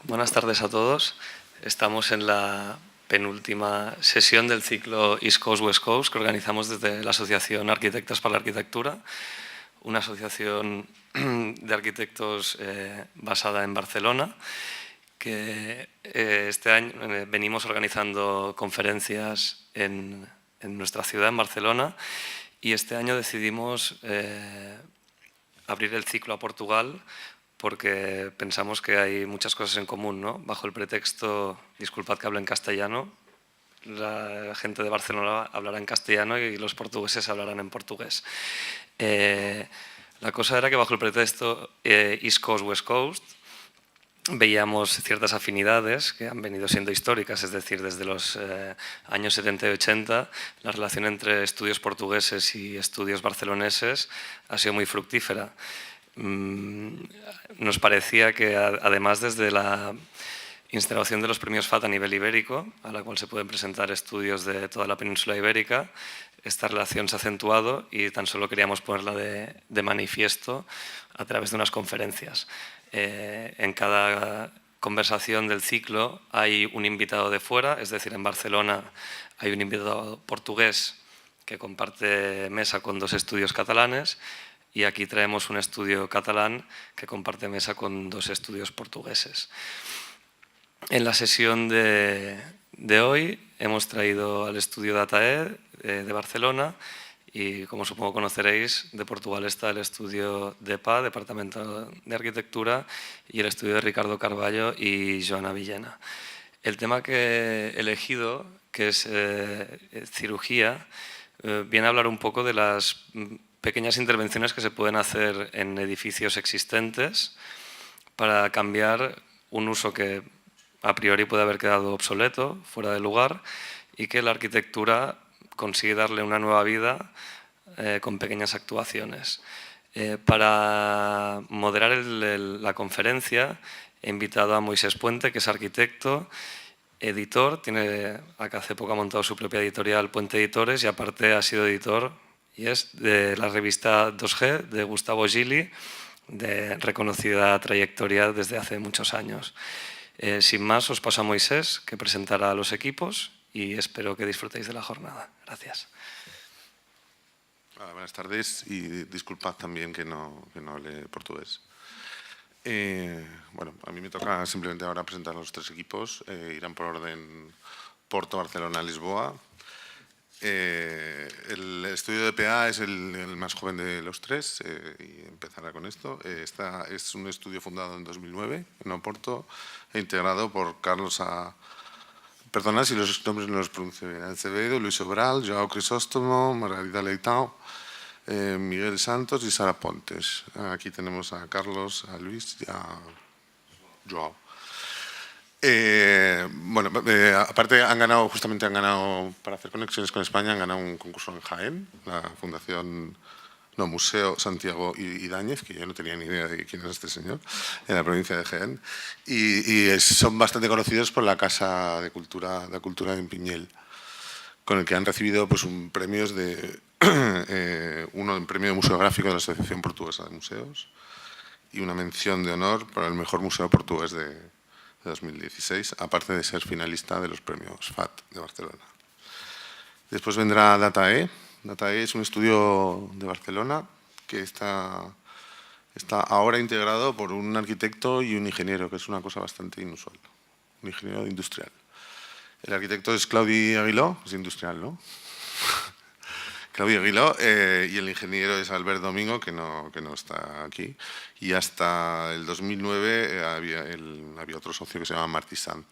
Buenas tardes a todos. Estamos en la penúltima sesión del ciclo East Coast West Coast que organizamos desde la Asociación Arquitectos para la Arquitectura, una asociación de arquitectos basada en Barcelona, que este año venimos organizando conferencias en nuestra ciudad, en Barcelona, y este año decidimos abrir el ciclo a Portugal porque pensamos que hay muchas cosas en común, ¿no? Bajo el pretexto, disculpad que hable en castellano, la gente de Barcelona hablará en castellano y los portugueses hablarán en portugués. La cosa era que bajo el pretexto East Coast, West Coast, veíamos ciertas afinidades que han venido siendo históricas, es decir, desde los años 70 y 80, la relación entre estudios portugueses y estudios barceloneses ha sido muy fructífera. Nos parecía que además desde la instalación de los premios FAT a nivel ibérico, a la cual se pueden presentar estudios de toda la península ibérica, esta relación se ha acentuado y tan solo queríamos ponerla de manifiesto a través de unas conferencias. En cada conversación del ciclo hay un invitado de fuera, es decir, en Barcelona hay un invitado portugués que comparte mesa con dos estudios catalanes, y aquí traemos un estudio catalán que comparte mesa con dos estudios portugueses. En la sesión de hoy hemos traído al estudio DataE de Barcelona y, como supongo conoceréis, de Portugal está el estudio DEPA, Departamento de Arquitectura, y el estudio de Ricardo Carballo y Joana Villena. El tema que he elegido, que es cirugía, viene a hablar un poco de las pequeñas intervenciones que se pueden hacer en edificios existentes para cambiar un uso que a priori puede haber quedado obsoleto, fuera de lugar, y que la arquitectura consigue darle una nueva vida con pequeñas actuaciones. Para moderar la conferencia he invitado a Moisés Puente, que es arquitecto, editor, hace poco ha montado su propia editorial, Puente Editores, y aparte ha sido editor y es de la revista 2G de Gustavo Gili, de reconocida trayectoria desde hace muchos años. Sin más, os paso a Moisés, que presentará a los equipos, y espero que disfrutéis de la jornada. Gracias. Buenas tardes y disculpad también que no hable portugués. Bueno, a mí me toca simplemente ahora presentar a los tres equipos. Irán por orden Porto, Barcelona, Lisboa. El estudio de PA es el más joven de los tres y empezará con esto. Es un estudio fundado en 2009 en Oporto e integrado por Carlos Perdona si los nombres no los pronuncio bien. Acevedo, Luis Obral, Joao Crisóstomo, Margarita Leitao, Miguel Santos y Sara Pontes. Aquí tenemos a Carlos, a Luis y a Joao. Bueno, aparte han ganado para hacer conexiones con España, han ganado un concurso en Jaén, la Fundación, Museo Santiago Ibáñez, que yo no tenía ni idea de quién es este señor, en la provincia de Jaén, y son bastante conocidos por la Casa de Cultura de Piñel, con el que han recibido pues, premios un premio de museográfico de la Asociación Portuguesa de Museos y una mención de honor para el mejor museo portugués de 2016, aparte de ser finalista de los premios FAT de Barcelona. Después vendrá DataE. DataE es un estudio de Barcelona que está ahora integrado por un arquitecto y un ingeniero, que es una cosa bastante inusual, un ingeniero industrial. El arquitecto es Claudi Aguiló, es industrial, ¿no? Claudi Aguiló, y el ingeniero es Albert Domingo, que no está aquí. Y hasta el 2009 había otro socio que se llama Martí Sant,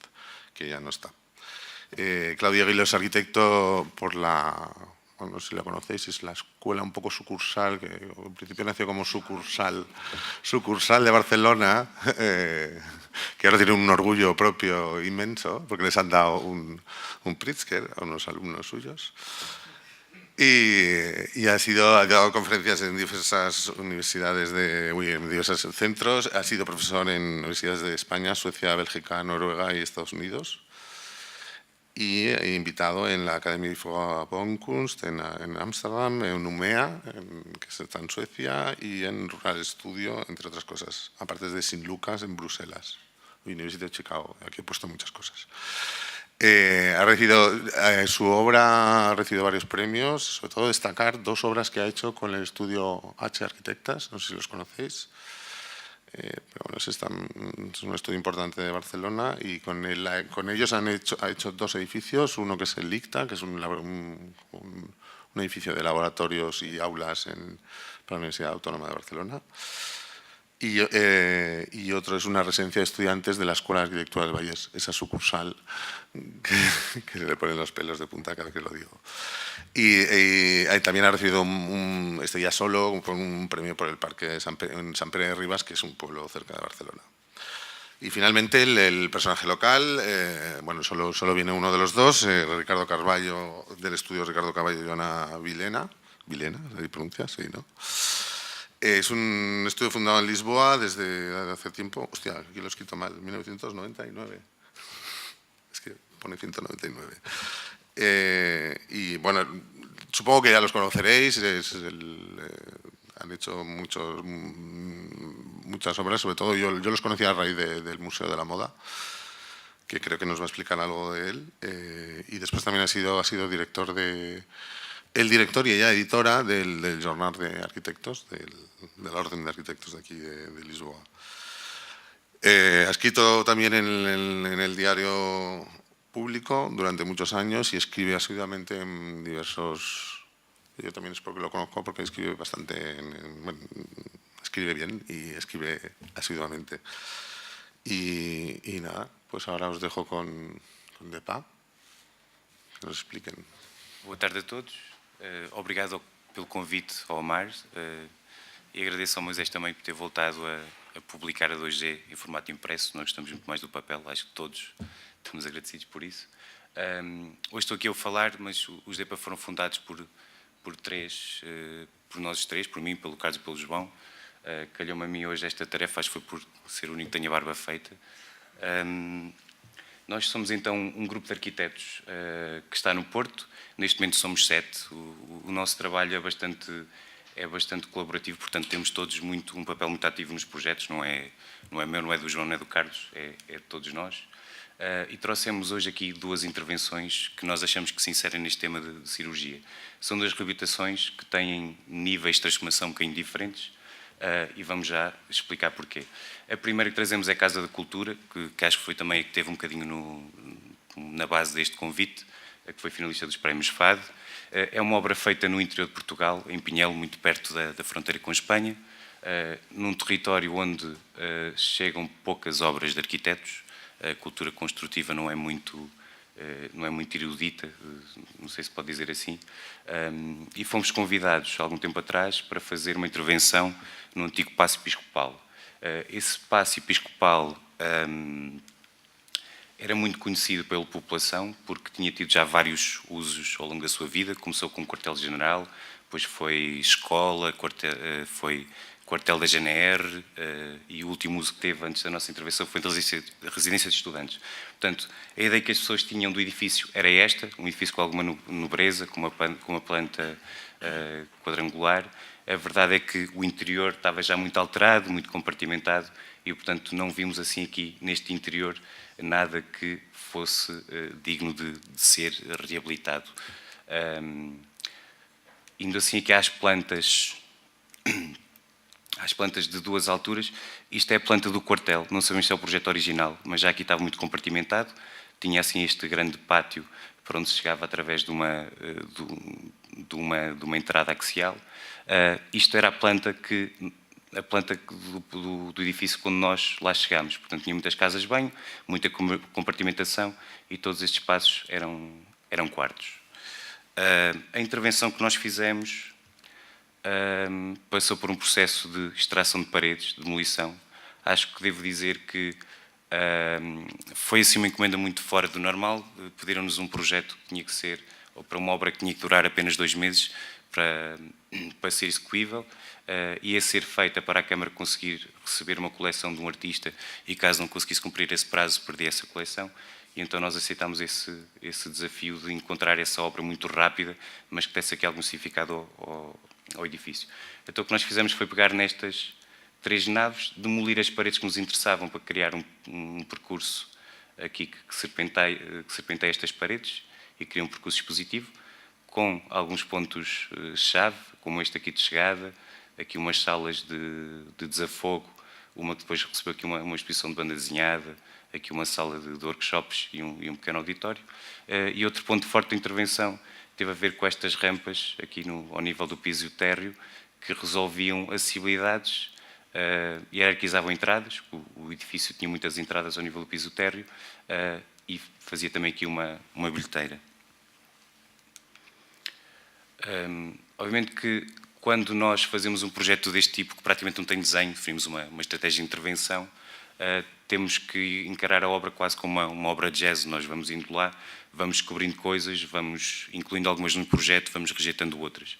que ya no está. Claudi Aguiló es arquitecto por no sé si la conocéis, es la escuela un poco sucursal, que en principio nació como sucursal de Barcelona, que ahora tiene un orgullo propio inmenso, porque les han dado un Pritzker a unos alumnos suyos. Y ha dado conferencias en diversas universidades, en diversos centros. Ha sido profesor en universidades de España, Suecia, Bélgica, Noruega y Estados Unidos. Y invitado en la Academia de Baukunst en Ámsterdam, en UMEA, que está en Suecia, y en Rural Studio, entre otras cosas, aparte de Sin Lucas en Bruselas. University of Chicago. Aquí he puesto muchas cosas. Su obra ha recibido varios premios, sobre todo destacar 2 obras que ha hecho con el estudio H Arquitectas, no sé si los conocéis, pero bueno, es un estudio importante de Barcelona, y con ellos ha hecho 2 edificios, uno que es el ICTA, que es un edificio de laboratorios y aulas para la Universidad Autónoma de Barcelona, y otro es una residencia de estudiantes de la Escuela de Arquitectura del Vallès, esa sucursal que se le ponen los pelos de punta cada vez que lo digo. Y también ha recibido ya solo un premio por el parque en Sant Pere de Ribes, que es un pueblo cerca de Barcelona. Y finalmente el personaje local, bueno, solo viene uno de los dos, Ricardo Carballo, del estudio Ricardo Carballo y Joana Vilena, ¿se pronuncia? Sí, ¿no? Es un estudio fundado en Lisboa desde hace tiempo. Hostia, aquí lo he escrito mal, 1999. Es que pone 199. Y bueno, supongo que ya los conoceréis. Han hecho muchas obras, sobre todo yo los conocí a raíz del Museo de la Moda, que creo que nos va a explicar algo de él. Y después también ha sido director el director y ella editora del Jornal de Arquitectos, de la Orden de Arquitectos de aquí de Lisboa. Ha escrito también en el diario Público durante muchos años y escribe asiduamente en diversos... Yo también es porque lo conozco, porque escribe bastante... escribe bien y escribe asiduamente. Y nada, pues ahora os dejo con Depa, que nos expliquen. Boa tarde a todos. Obrigado pelo convite ao Omar e agradeço ao Moisés também por ter voltado a publicar a 2G em formato impresso. Nós gostamos muito mais do papel, acho que todos estamos agradecidos por isso. Hoje estou aqui a falar, mas os DEPA foram fundados por nós três, por mim, pelo Carlos e pelo João. Calhou-me a mim hoje esta tarefa, acho que foi por ser o único que tenha barba feita. Nós somos então um grupo de arquitetos que está no Porto. Neste momento somos 7. O nosso trabalho é bastante colaborativo, portanto temos todos um papel muito ativo nos projetos. Não é meu, não é do João, não é do Carlos, é de todos nós. E trouxemos hoje aqui 2 intervenções que nós achamos que se inserem neste tema de cirurgia. São 2 reabilitações que têm níveis de transformação um bocadinho diferentes. E vamos já explicar porquê. A primeira que trazemos é a Casa da Cultura, que acho que foi também a que teve um bocadinho na base deste convite, que foi finalista dos prémios FAD. É uma obra feita no interior de Portugal, em Pinhel, muito perto da fronteira com a Espanha, num território onde chegam poucas obras de arquitetos. A cultura construtiva não é muito erudita, não sei se pode dizer assim, e fomos convidados, há algum tempo atrás, para fazer uma intervenção no antigo Paço Episcopal. Esse Paço Episcopal era muito conhecido pela população, porque tinha tido já vários usos ao longo da sua vida. Começou com o quartel-general, depois foi escola, foi quartel da GNR, e o último uso que teve antes da nossa intervenção foi a residência de estudantes. Portanto, a ideia que as pessoas tinham do edifício era esta, um edifício com alguma nobreza, com uma planta quadrangular. A verdade é que o interior estava já muito alterado, muito compartimentado, e, portanto, não vimos assim aqui, neste interior, nada que fosse digno de ser reabilitado. Indo assim aqui às plantas de 2 alturas, isto é a planta do quartel, não sabemos se é o projeto original, mas já aqui estava muito compartimentado, tinha assim este grande pátio para onde se chegava através de uma entrada axial. Isto era a planta do edifício quando nós lá chegámos, portanto tinha muitas casas de banho, muita compartimentação e todos estes espaços eram quartos. A intervenção que nós fizemos passou por um processo de extração de paredes, de demolição. Acho que devo dizer que foi assim uma encomenda muito fora do normal. Pediram-nos um projeto que tinha que ser, ou para uma obra que tinha que durar apenas 2 meses para ser execuível. Ia ser feita para a Câmara conseguir receber uma coleção de um artista e, caso não conseguisse cumprir esse prazo, perdia essa coleção. E então nós aceitámos esse desafio de encontrar essa obra muito rápida, mas que desse aqui algum significado ao edifício. Então o que nós fizemos foi pegar nestas 3 naves, demolir as paredes que nos interessavam para criar um percurso aqui que serpenteia estas paredes e cria um percurso expositivo, com alguns pontos-chave, como este aqui de chegada, aqui umas salas de desafogo, uma que depois recebeu aqui uma exposição de banda desenhada, aqui uma sala de workshops e um pequeno auditório. E outro ponto forte de intervenção teve a ver com estas rampas, aqui ao nível do piso e o térreo, que resolviam acessibilidades, hierarquizavam entradas, o edifício tinha muitas entradas ao nível do piso e do térreo, e fazia também aqui uma bilheteira. Obviamente que quando nós fazemos um projeto deste tipo, que praticamente não tem desenho, definimos uma estratégia de intervenção, temos que encarar a obra quase como uma obra de jazz. Nós vamos indo lá, vamos descobrindo coisas, vamos incluindo algumas no projeto, vamos rejeitando outras.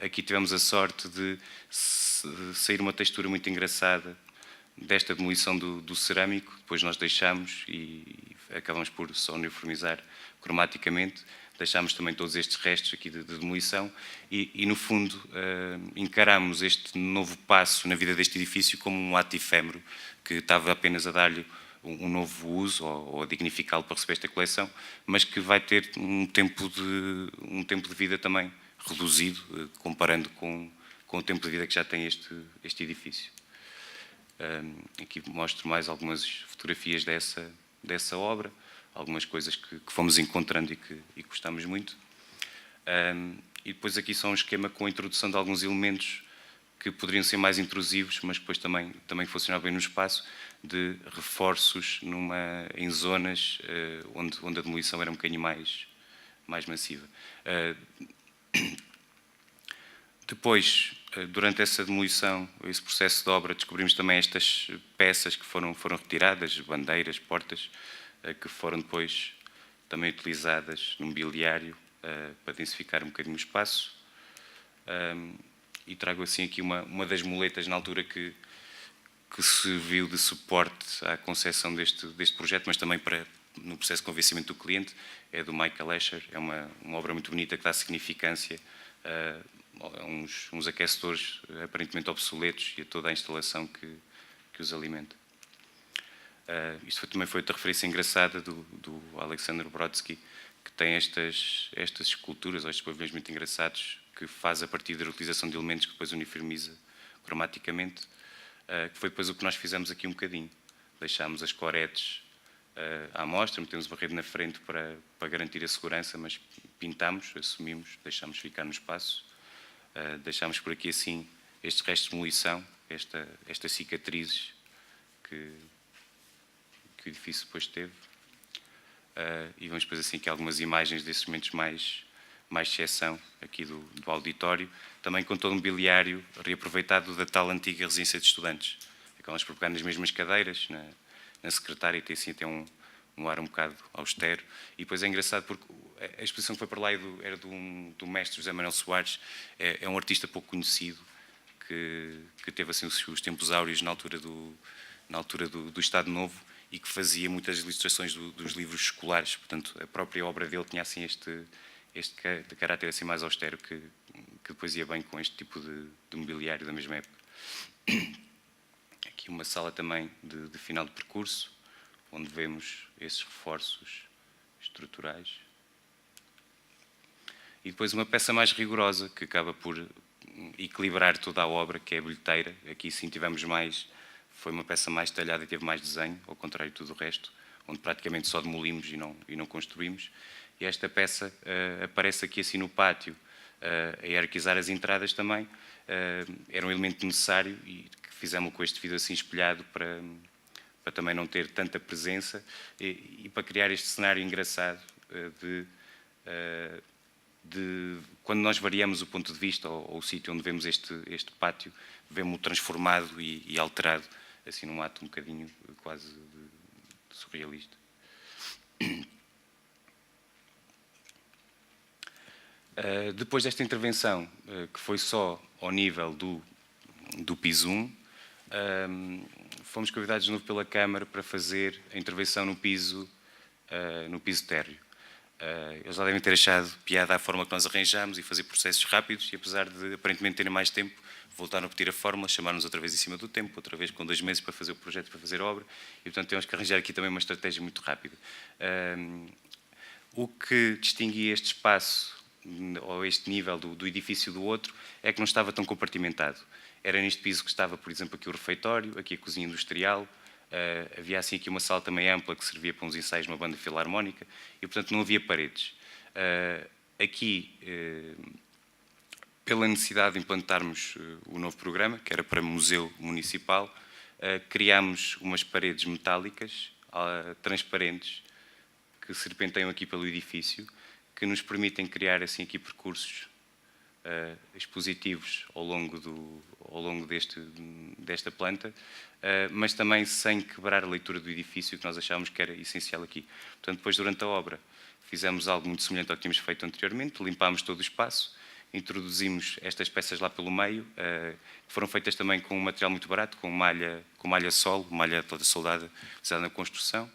Aqui tivemos a sorte de sair uma textura muito engraçada desta demolição do cerâmico, depois nós deixamos e acabamos por só uniformizar cromaticamente. Deixámos também todos estes restos aqui de demolição e no fundo, encaramos este novo passo na vida deste edifício como um ato efêmero, que estava apenas a dar-lhe um novo uso ou a dignificá-lo para receber esta coleção, mas que vai ter um tempo de vida também reduzido, comparando com o tempo de vida que já tem este edifício. Aqui mostro mais algumas fotografias dessa obra, algumas coisas que fomos encontrando e que gostamos muito. E depois aqui só um esquema com a introdução de alguns elementos que poderiam ser mais intrusivos, mas depois também funcionavam bem no espaço, de reforços em zonas onde a demolição era um bocadinho mais massiva. Depois, durante essa demolição, esse processo de obra, descobrimos também estas peças que foram retiradas, bandeiras, portas, que foram depois também utilizadas no mobiliário para densificar um bocadinho o espaço. E trago assim aqui uma das muletas na altura que serviu de suporte à concepção deste projeto, mas também no processo de convencimento do cliente. É do Michael Escher, é uma obra muito bonita que dá significância a uns aquecedores aparentemente obsoletos e a toda a instalação que os alimenta. Isto também foi outra referência engraçada do Alexander Brodsky, que tem estas esculturas, ou estes pavilhões muito engraçados, que faz a partir da utilização de elementos que depois uniformiza cromaticamente, que foi depois o que nós fizemos aqui um bocadinho. Deixámos as coretes à mostra, metemos uma rede na frente para garantir a segurança, mas pintámos, assumimos, deixámos ficar no espaço, deixámos por aqui assim estes restos de demolição, estas cicatrizes que o edifício depois teve. E vamos depois assim aqui algumas imagens desses momentos mais de exceção aqui do auditório, também com todo o mobiliário reaproveitado da tal antiga residência de estudantes. Acabamos por pegar nas mesmas cadeiras, na secretária, e tem assim até um ar um bocado austero. E depois é engraçado porque a exposição que foi para lá era do mestre José Manuel Soares, é um artista pouco conhecido, que teve assim os tempos áureos na altura do Estado Novo, e que fazia muitas ilustrações dos livros escolares. Portanto, a própria obra dele tinha assim este caráter assim mais austero que depois ia bem com este tipo de mobiliário da mesma época. Aqui uma sala também de final de percurso, onde vemos esses reforços estruturais. E depois uma peça mais rigorosa, que acaba por equilibrar toda a obra, que é a bilheteira. Aqui sim tivemos foi uma peça mais detalhada e teve mais desenho, ao contrário de tudo o resto, onde praticamente só demolimos e não construímos. E esta peça aparece aqui assim no pátio, a hierarquizar as entradas também. Era um elemento necessário e que fizemos com este vidro assim espelhado para também não ter tanta presença e para criar este cenário engraçado de quando nós variamos o ponto de vista ou o sítio onde vemos este pátio, vemos-o transformado e alterado, assim num ato um bocadinho quase surrealista. Depois desta intervenção, que foi só ao nível do piso 1, fomos convidados de novo pela Câmara para fazer a intervenção no piso térreo. Eles já devem ter achado piada à forma que nós arranjamos e fazer processos rápidos, e apesar de aparentemente terem mais tempo, voltaram a repetir a fórmula, chamaram-nos outra vez em cima do tempo, outra vez com 2 meses para fazer o projeto, para fazer a obra, e portanto temos que arranjar aqui também uma estratégia muito rápida. O que distinguia este espaço, ou este nível do edifício do outro, é que não estava tão compartimentado. Era neste piso que estava, por exemplo, aqui o refeitório, aqui a cozinha industrial, havia assim aqui uma sala também ampla que servia para uns ensaios de uma banda filarmónica e, portanto, não havia paredes. Aqui, pela necessidade de implantarmos o novo programa, que era para museu municipal, criámos umas paredes metálicas, transparentes, que serpenteiam aqui pelo edifício, que nos permitem criar assim aqui percursos expositivos ao longo desta planta, mas também sem quebrar a leitura do edifício, que nós achávamos que era essencial aqui. Portanto, depois, durante a obra, fizemos algo muito semelhante ao que tínhamos feito anteriormente, limpámos todo o espaço, introduzimos estas peças lá pelo meio, que foram feitas também com um material muito barato, com malha solo, malha toda soldada, usada na construção.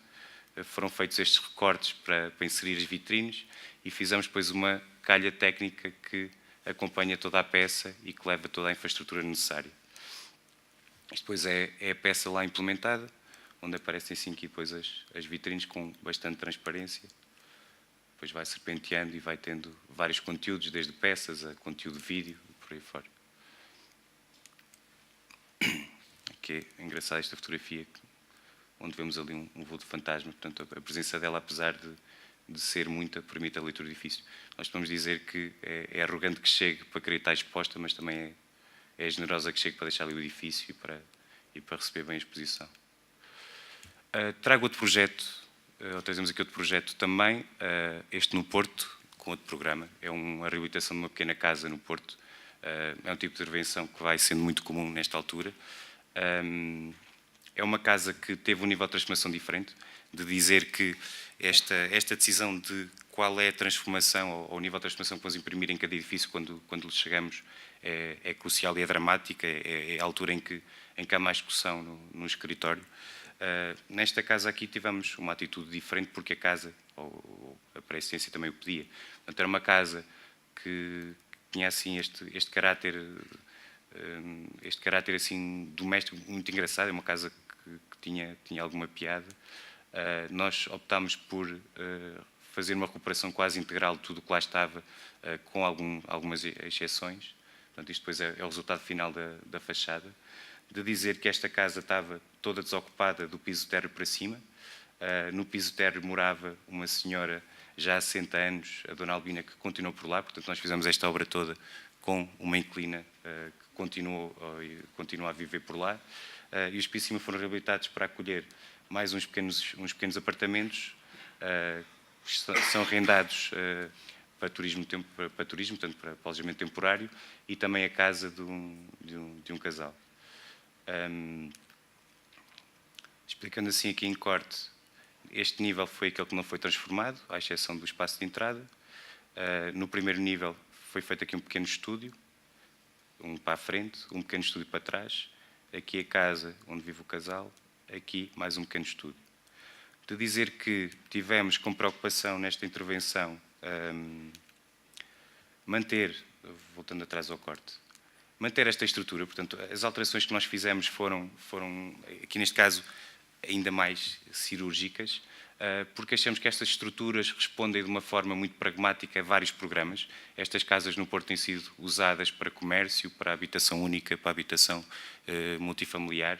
Foram feitos estes recortes para inserir as vitrines e fizemos depois uma calha técnica que acompanha toda a peça e que leva toda a infraestrutura necessária. Isto depois é a peça lá implementada, onde aparecem assim aqui depois as vitrines com bastante transparência. Depois vai serpenteando e vai tendo vários conteúdos, desde peças a conteúdo de vídeo e por aí fora. Aqui é engraçada esta fotografia, onde vemos ali um voo de fantasma. Portanto, a presença dela, apesar de ser muita, permite a leitura do edifício. Nós podemos dizer que é arrogante que chegue para querer estar exposta, mas também é generosa que chegue para deixar ali o edifício e para receber bem a exposição. Trago outro projeto, ou trazemos aqui outro projeto também, este no Porto, com outro programa. É a reabilitação de uma pequena casa no Porto. É um tipo de intervenção que vai sendo muito comum nesta altura. É uma casa que teve um nível de transformação diferente, de dizer que esta decisão de qual é a transformação, ou o nível de transformação que vamos imprimir em cada edifício quando lhe chegamos, é crucial e é dramática, é a altura em que há mais discussão no escritório. Nesta casa aqui tivemos uma atitude diferente, porque a casa, ou a pré-existência também o pedia. Portanto, era uma casa que tinha assim este caráter assim doméstico muito engraçado, é uma casa que tinha alguma piada. Nós optámos por fazer uma recuperação quase integral de tudo o que lá estava, com algumas exceções. Portanto, isto depois é o resultado final da fachada. De dizer que esta casa estava toda desocupada do piso térreo para cima. No piso térreo morava uma senhora já há 60 anos, a Dona Albina, que continuou por lá. Portanto, nós fizemos esta obra toda com uma inquilina que continua a viver por lá. E os pisos de cima foram reabilitados para acolher mais uns pequenos apartamentos que são arrendados para turismo, portanto, para alojamento temporário, e também a casa de um casal. Explicando assim aqui em corte, este nível foi aquele que não foi transformado, à exceção do espaço de entrada. No primeiro nível foi feito aqui um pequeno estúdio, um para a frente, um pequeno estúdio para trás. Aqui a casa onde vive o casal, aqui mais um pequeno estúdio. De dizer que tivemos com preocupação nesta intervenção manter, voltando atrás ao corte, manter esta estrutura. Portanto, as alterações que nós fizemos foram aqui neste caso, ainda mais cirúrgicas, porque achamos que estas estruturas respondem de uma forma muito pragmática a vários programas. Estas casas no Porto têm sido usadas para comércio, para habitação única, para habitação multifamiliar.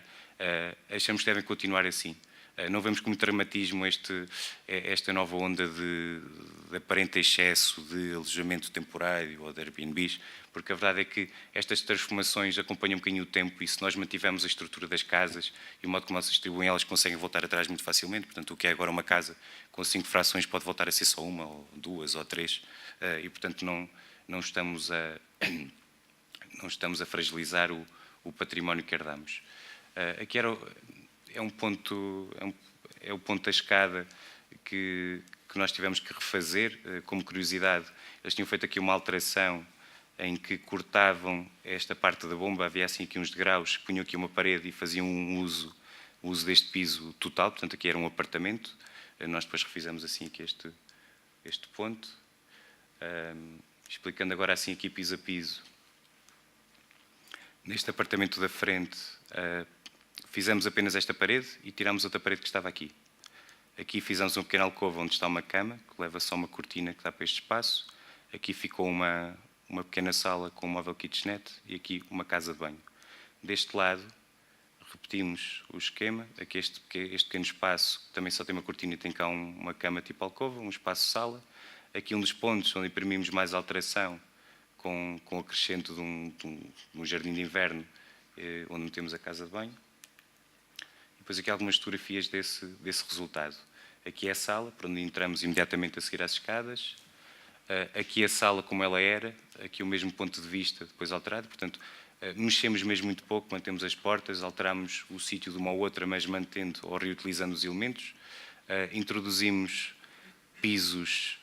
Achamos que devem continuar assim. Não vemos com muito dramatismo esta nova onda de aparente excesso de alojamento temporário ou de Airbnbs, porque a verdade é que estas transformações acompanham um bocadinho o tempo, e se nós mantivermos a estrutura das casas e o modo como elas se distribuem, elas conseguem voltar atrás muito facilmente. Portanto, o que é agora uma casa com 5 frações pode voltar a ser só uma, ou 2, ou 3, e portanto não estamos a fragilizar o património que herdamos. Aqui é o ponto da escada que nós tivemos que refazer. Como curiosidade, eles tinham feito aqui uma alteração em que cortavam esta parte da bomba, havia assim aqui uns degraus, punham aqui uma parede e faziam o uso deste piso total. Portanto, aqui era um apartamento. Nós depois refizemos assim aqui este ponto. Explicando agora assim aqui piso a piso. Neste apartamento da frente, fizemos apenas esta parede e tiramos outra parede que estava aqui. Aqui fizemos uma pequena alcova onde está uma cama, que leva só uma cortina que dá para este espaço. Aqui ficou uma pequena sala com um móvel kitchenette e aqui uma casa de banho. Deste lado, repetimos o esquema. Aqui este pequeno espaço, que também só tem uma cortina e tem cá uma cama tipo alcova, um espaço-sala. Aqui um dos pontos onde imprimimos mais alteração, com o acrescento de um jardim de inverno, onde metemos a casa de banho. Depois aqui algumas fotografias desse resultado. Aqui é a sala, para onde entramos imediatamente a seguir às escadas. Aqui a sala como ela era, aqui o mesmo ponto de vista, depois alterado. Portanto, mexemos mesmo muito pouco, mantemos as portas, alteramos o sítio de uma ou outra, mas mantendo ou reutilizando os elementos. Introduzimos pisos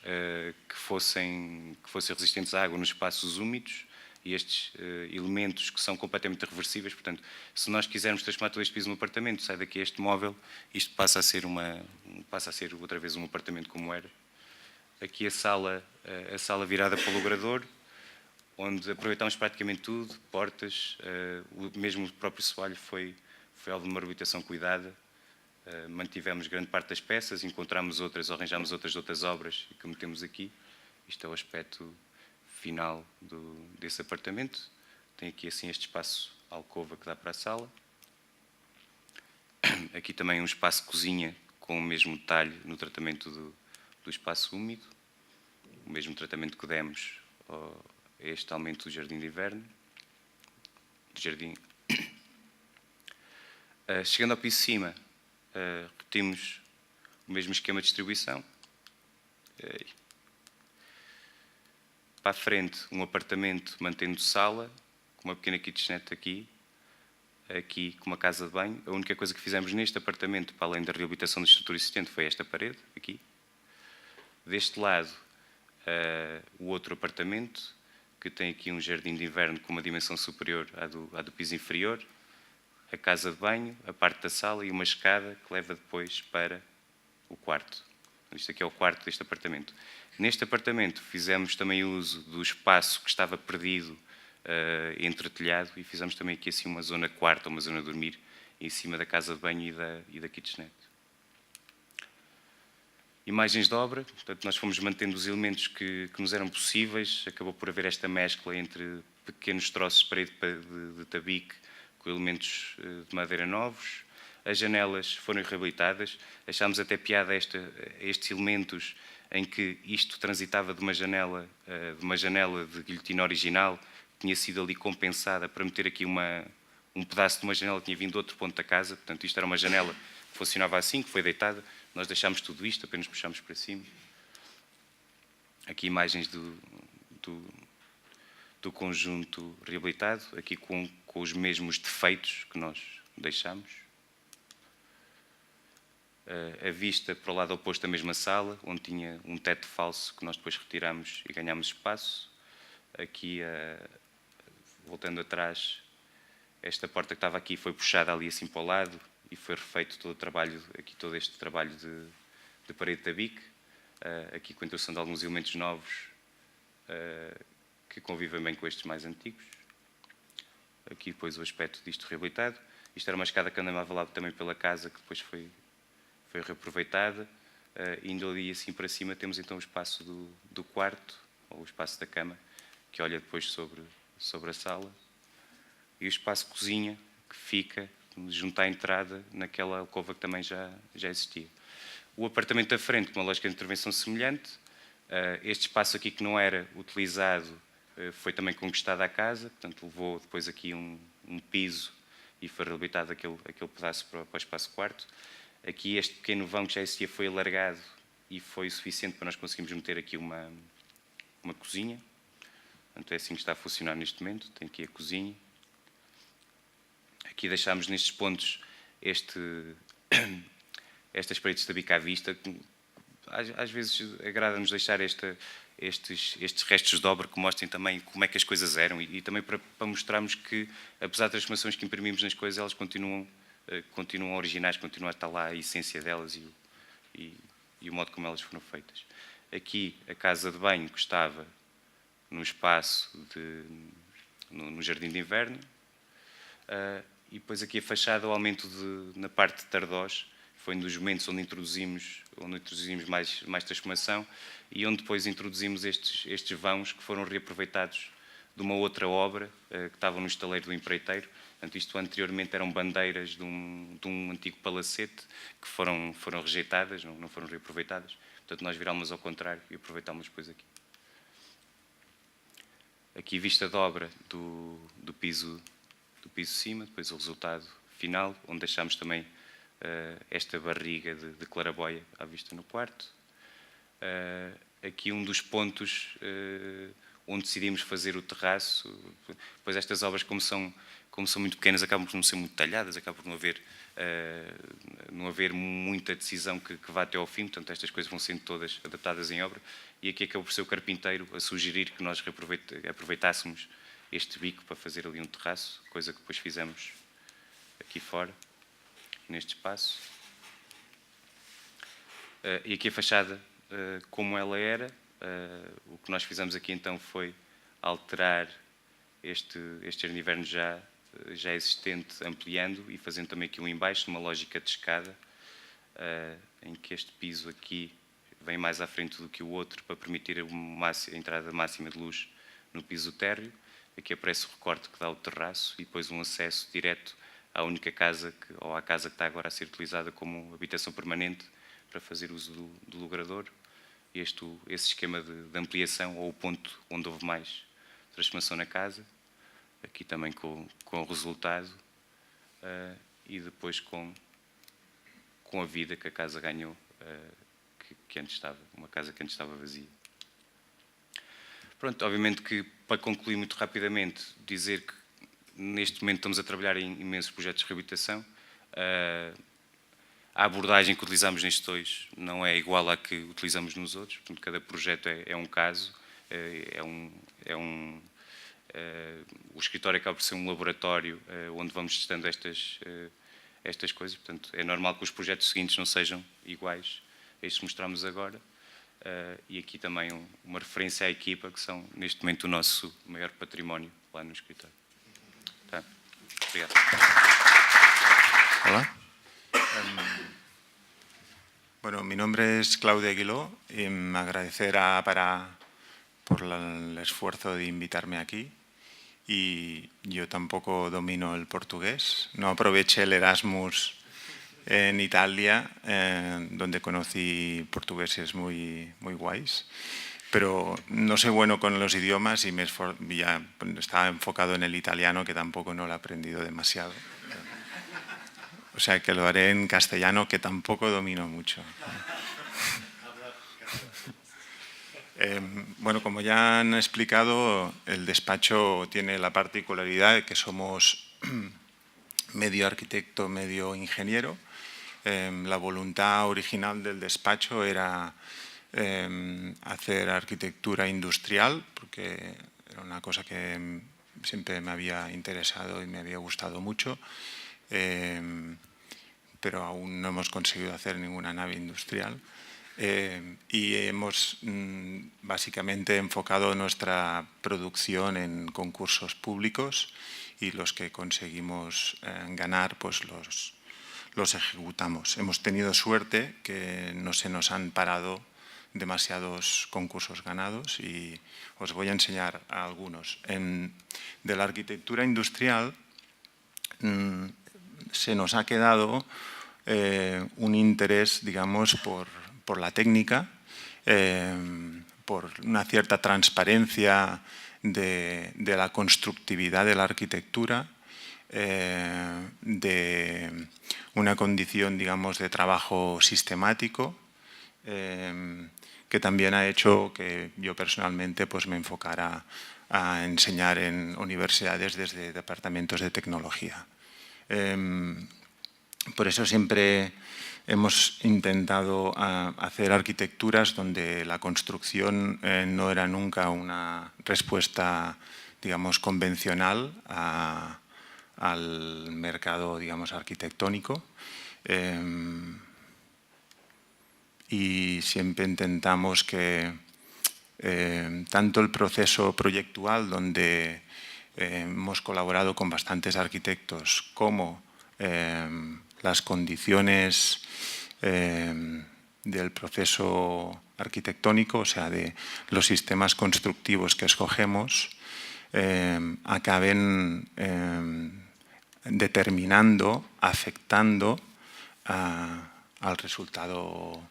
que fossem resistentes à água nos espaços úmidos, e estes elementos que são completamente reversíveis. Portanto, se nós quisermos transformar todo este piso num apartamento, sai daqui este móvel, isto passa a ser outra vez um apartamento como era. Aqui a sala virada para o logrador, onde aproveitamos praticamente tudo, portas, mesmo o próprio soalho foi alvo de uma reabilitação cuidada. Mantivemos grande parte das peças, encontramos outras, arranjamos outras de outras obras e que metemos aqui. Isto é o aspecto final desse apartamento. Tem aqui assim este espaço alcova que dá para a sala. Aqui também um espaço cozinha com o mesmo detalhe no tratamento do espaço úmido. O mesmo tratamento que demos a este aumento do jardim de inverno. Chegando ao piso de cima, repetimos o mesmo esquema de distribuição. Para a frente, um apartamento mantendo sala, com uma pequena kitchenette aqui com uma casa de banho. A única coisa que fizemos neste apartamento, para além da reabilitação da estrutura existente, foi esta parede, aqui. Deste lado, o outro apartamento, que tem aqui um jardim de inverno com uma dimensão superior à do piso inferior, a casa de banho, a parte da sala e uma escada que leva depois para o quarto. Isto aqui é o quarto deste apartamento. Neste apartamento fizemos também uso do espaço que estava perdido entre telhado e fizemos também aqui assim uma zona quarto, uma zona de dormir, em cima da casa de banho e da kitchenette. Imagens de obra, portanto nós fomos mantendo os elementos que nos eram possíveis, acabou por haver esta mescla entre pequenos troços de parede de tabique com elementos de madeira novos. As janelas foram reabilitadas, achámos até piada estes elementos em que isto transitava de uma janela de guilhotina original, que tinha sido ali compensada para meter aqui um pedaço de uma janela que tinha vindo de outro ponto da casa. Portanto, isto era uma janela que funcionava assim, que foi deitada. Nós deixámos tudo isto, apenas puxámos para cima. Aqui imagens do conjunto reabilitado, aqui com os mesmos defeitos que nós deixámos. A vista para o lado oposto da mesma sala, onde tinha um teto falso que nós depois retiramos e ganhámos espaço. Aqui, voltando atrás, esta porta que estava aqui foi puxada ali assim para o lado e foi refeito todo o trabalho, aqui todo este trabalho de parede de tabique. Aqui com a introdução de alguns elementos novos que convivem bem com estes mais antigos. Aqui depois o aspecto disto reabilitado. Isto era uma escada que andava lá também pela casa, que depois foi reaproveitada. Indo ali assim para cima temos então o espaço do quarto, ou o espaço da cama, que olha depois sobre a sala. E o espaço cozinha, que fica junto à entrada, naquela alcova que também já existia. O apartamento da frente, com uma lógica de intervenção semelhante. Este espaço aqui que não era utilizado foi também conquistado à casa, portanto levou depois aqui um piso e foi reabilitado aquele pedaço para o espaço quarto. Aqui este pequeno vão que já existia foi alargado e foi suficiente para nós conseguirmos meter aqui uma cozinha. Portanto, é assim que está a funcionar neste momento. Tem aqui a cozinha. Aqui deixámos nestes pontos estas paredes de tabique à vista. Às vezes agrada-nos deixar estes restos de obra que mostrem também como é que as coisas eram e também para mostrarmos que, apesar das transformações que imprimimos nas coisas, elas continuam originais, continua a estar lá a essência delas e o modo como elas foram feitas. Aqui a casa de banho que estava no espaço no jardim de inverno, e depois aqui a fachada, o aumento na parte de Tardós, foi um dos momentos onde introduzimos mais transformação e onde depois introduzimos estes vãos que foram reaproveitados de uma outra obra que estava no estaleiro do empreiteiro. Portanto, isto anteriormente eram bandeiras de um antigo palacete que foram rejeitadas, não foram reaproveitadas. Portanto, nós virámos ao contrário e aproveitámos depois aqui. Aqui vista de obra do piso de cima, depois o resultado final, onde deixámos também esta barriga de claraboia à vista no quarto. Aqui um dos pontos onde decidimos fazer o terraço. Pois estas obras, como são muito pequenas, acabam por não ser muito talhadas, acaba por não haver muita decisão que vá até ao fim, portanto estas coisas vão sendo todas adaptadas em obra, e aqui acabou por ser o carpinteiro a sugerir que nós aproveitássemos este bico para fazer ali um terraço, coisa que depois fizemos aqui fora, neste espaço. E aqui a fachada, como ela era, o que nós fizemos aqui então foi alterar este jardim de inverno já existente, ampliando e fazendo também aqui um embaixo, numa lógica de escada, em que este piso aqui vem mais à frente do que o outro para permitir a entrada máxima de luz no piso térreo. Aqui aparece o recorte que dá o terraço e depois um acesso direto à única casa, ou à casa que está agora a ser utilizada como habitação permanente para fazer uso do logrador. Esse esquema de ampliação, ou o ponto onde houve mais transformação na casa, aqui também com o resultado, e depois com a vida que a casa ganhou, que antes estava, uma casa que antes estava vazia. Pronto, obviamente que, para concluir muito rapidamente, dizer que neste momento estamos a trabalhar em imensos projetos de reabilitação. A abordagem que utilizamos nestes dois não é igual à que utilizamos nos outros, portanto, cada projeto é um caso, o escritório acaba por ser um laboratório onde vamos testando estas coisas, portanto, é normal que os projetos seguintes não sejam iguais a estes que mostramos agora, e aqui também uma referência à equipa, que são, neste momento, o nosso maior património lá no escritório. Tá. Obrigado. Hola. Bueno, mi nombre es Claudia Aguiló y agradecer por el esfuerzo de invitarme aquí. Y yo tampoco domino el portugués. No aproveché el Erasmus en Italia, donde conocí portugueses muy guays. Pero no soy bueno con los idiomas y ya estaba enfocado en el italiano, que tampoco no lo he aprendido demasiado. O sea que lo haré en castellano, que tampoco domino mucho. Bueno, como ya han explicado, el despacho tiene la particularidad de que somos medio arquitecto, medio ingeniero. La voluntad original del despacho era hacer arquitectura industrial, porque era una cosa que siempre me había interesado y me había gustado mucho. Pero aún no hemos conseguido hacer ninguna nave industrial. Y hemos básicamente enfocado nuestra producción en concursos públicos, y los que conseguimos ganar, pues los ejecutamos. Hemos tenido suerte que no se nos han parado demasiados concursos ganados, y os voy a enseñar a algunos. De la arquitectura industrial se nos ha quedado un interés, digamos, por la técnica, por una cierta transparencia de la constructividad de la arquitectura, de una condición, digamos, de trabajo sistemático, que también ha hecho que yo personalmente pues, me enfocara a enseñar en universidades desde departamentos de tecnología. Por eso siempre hemos intentado hacer arquitecturas donde la construcción no era nunca una respuesta, digamos, convencional al mercado, digamos, arquitectónico. y siempre intentamos que tanto el proceso proyectual, donde hemos colaborado con bastantes arquitectos, como las condiciones del proceso arquitectónico, o sea, de los sistemas constructivos que escogemos, acaben determinando, afectando al resultado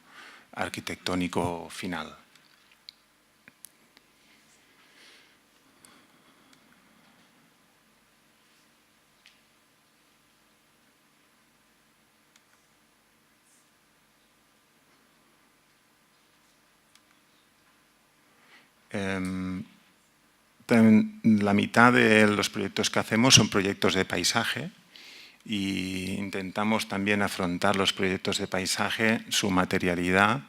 arquitectónico final. La mitad de los proyectos que hacemos son proyectos de paisaje y intentamos también afrontar los proyectos de paisaje, su materialidad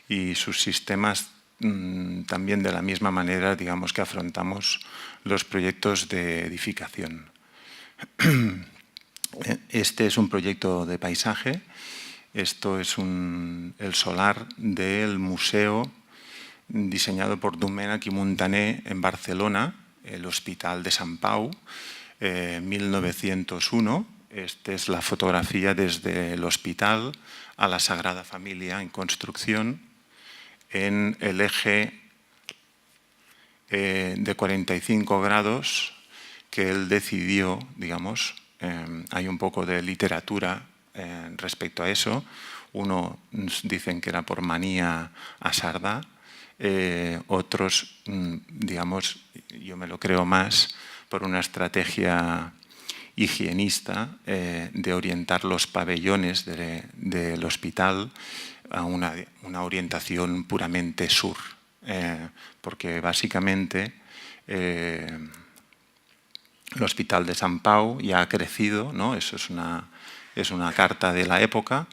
y sus sistemas también de la misma manera, digamos, que afrontamos los proyectos de edificación. Este es un proyecto de paisaje. Esto es el solar del museo diseñado por Domènech i Muntaner en Barcelona, el Hospital de Sant Pau, 1901. Esta es la fotografía desde el hospital a la Sagrada Familia en construcción en el eje de 45 grados que él decidió, digamos. Hay un poco de literatura respecto a eso. Uno dicen que era por manía a Sardá. Otros, digamos, yo me lo creo más, por una estrategia higienista de orientar los pabellones del hospital a una orientación puramente sur, porque básicamente el Hospital de Sant Pau ya ha crecido, ¿no? Eso es una carta de la época,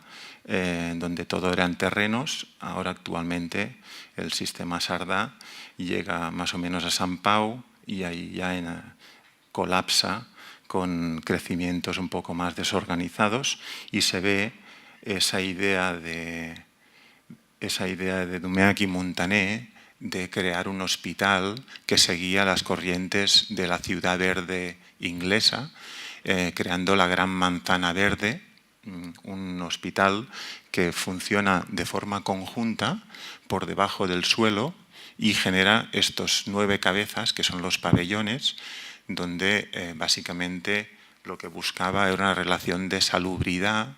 donde todo eran terrenos. Ahora actualmente el sistema Sardá llega más o menos a Sant Pau y ahí ya colapsa con crecimientos un poco más desorganizados y se ve esa idea de Domènech i Muntaner de crear un hospital que seguía las corrientes de la ciudad verde inglesa, creando la Gran Manzana Verde, un hospital que funciona de forma conjunta por debajo del suelo y genera estos 9 cabezas, que son los pabellones, donde básicamente lo que buscaba era una relación de salubridad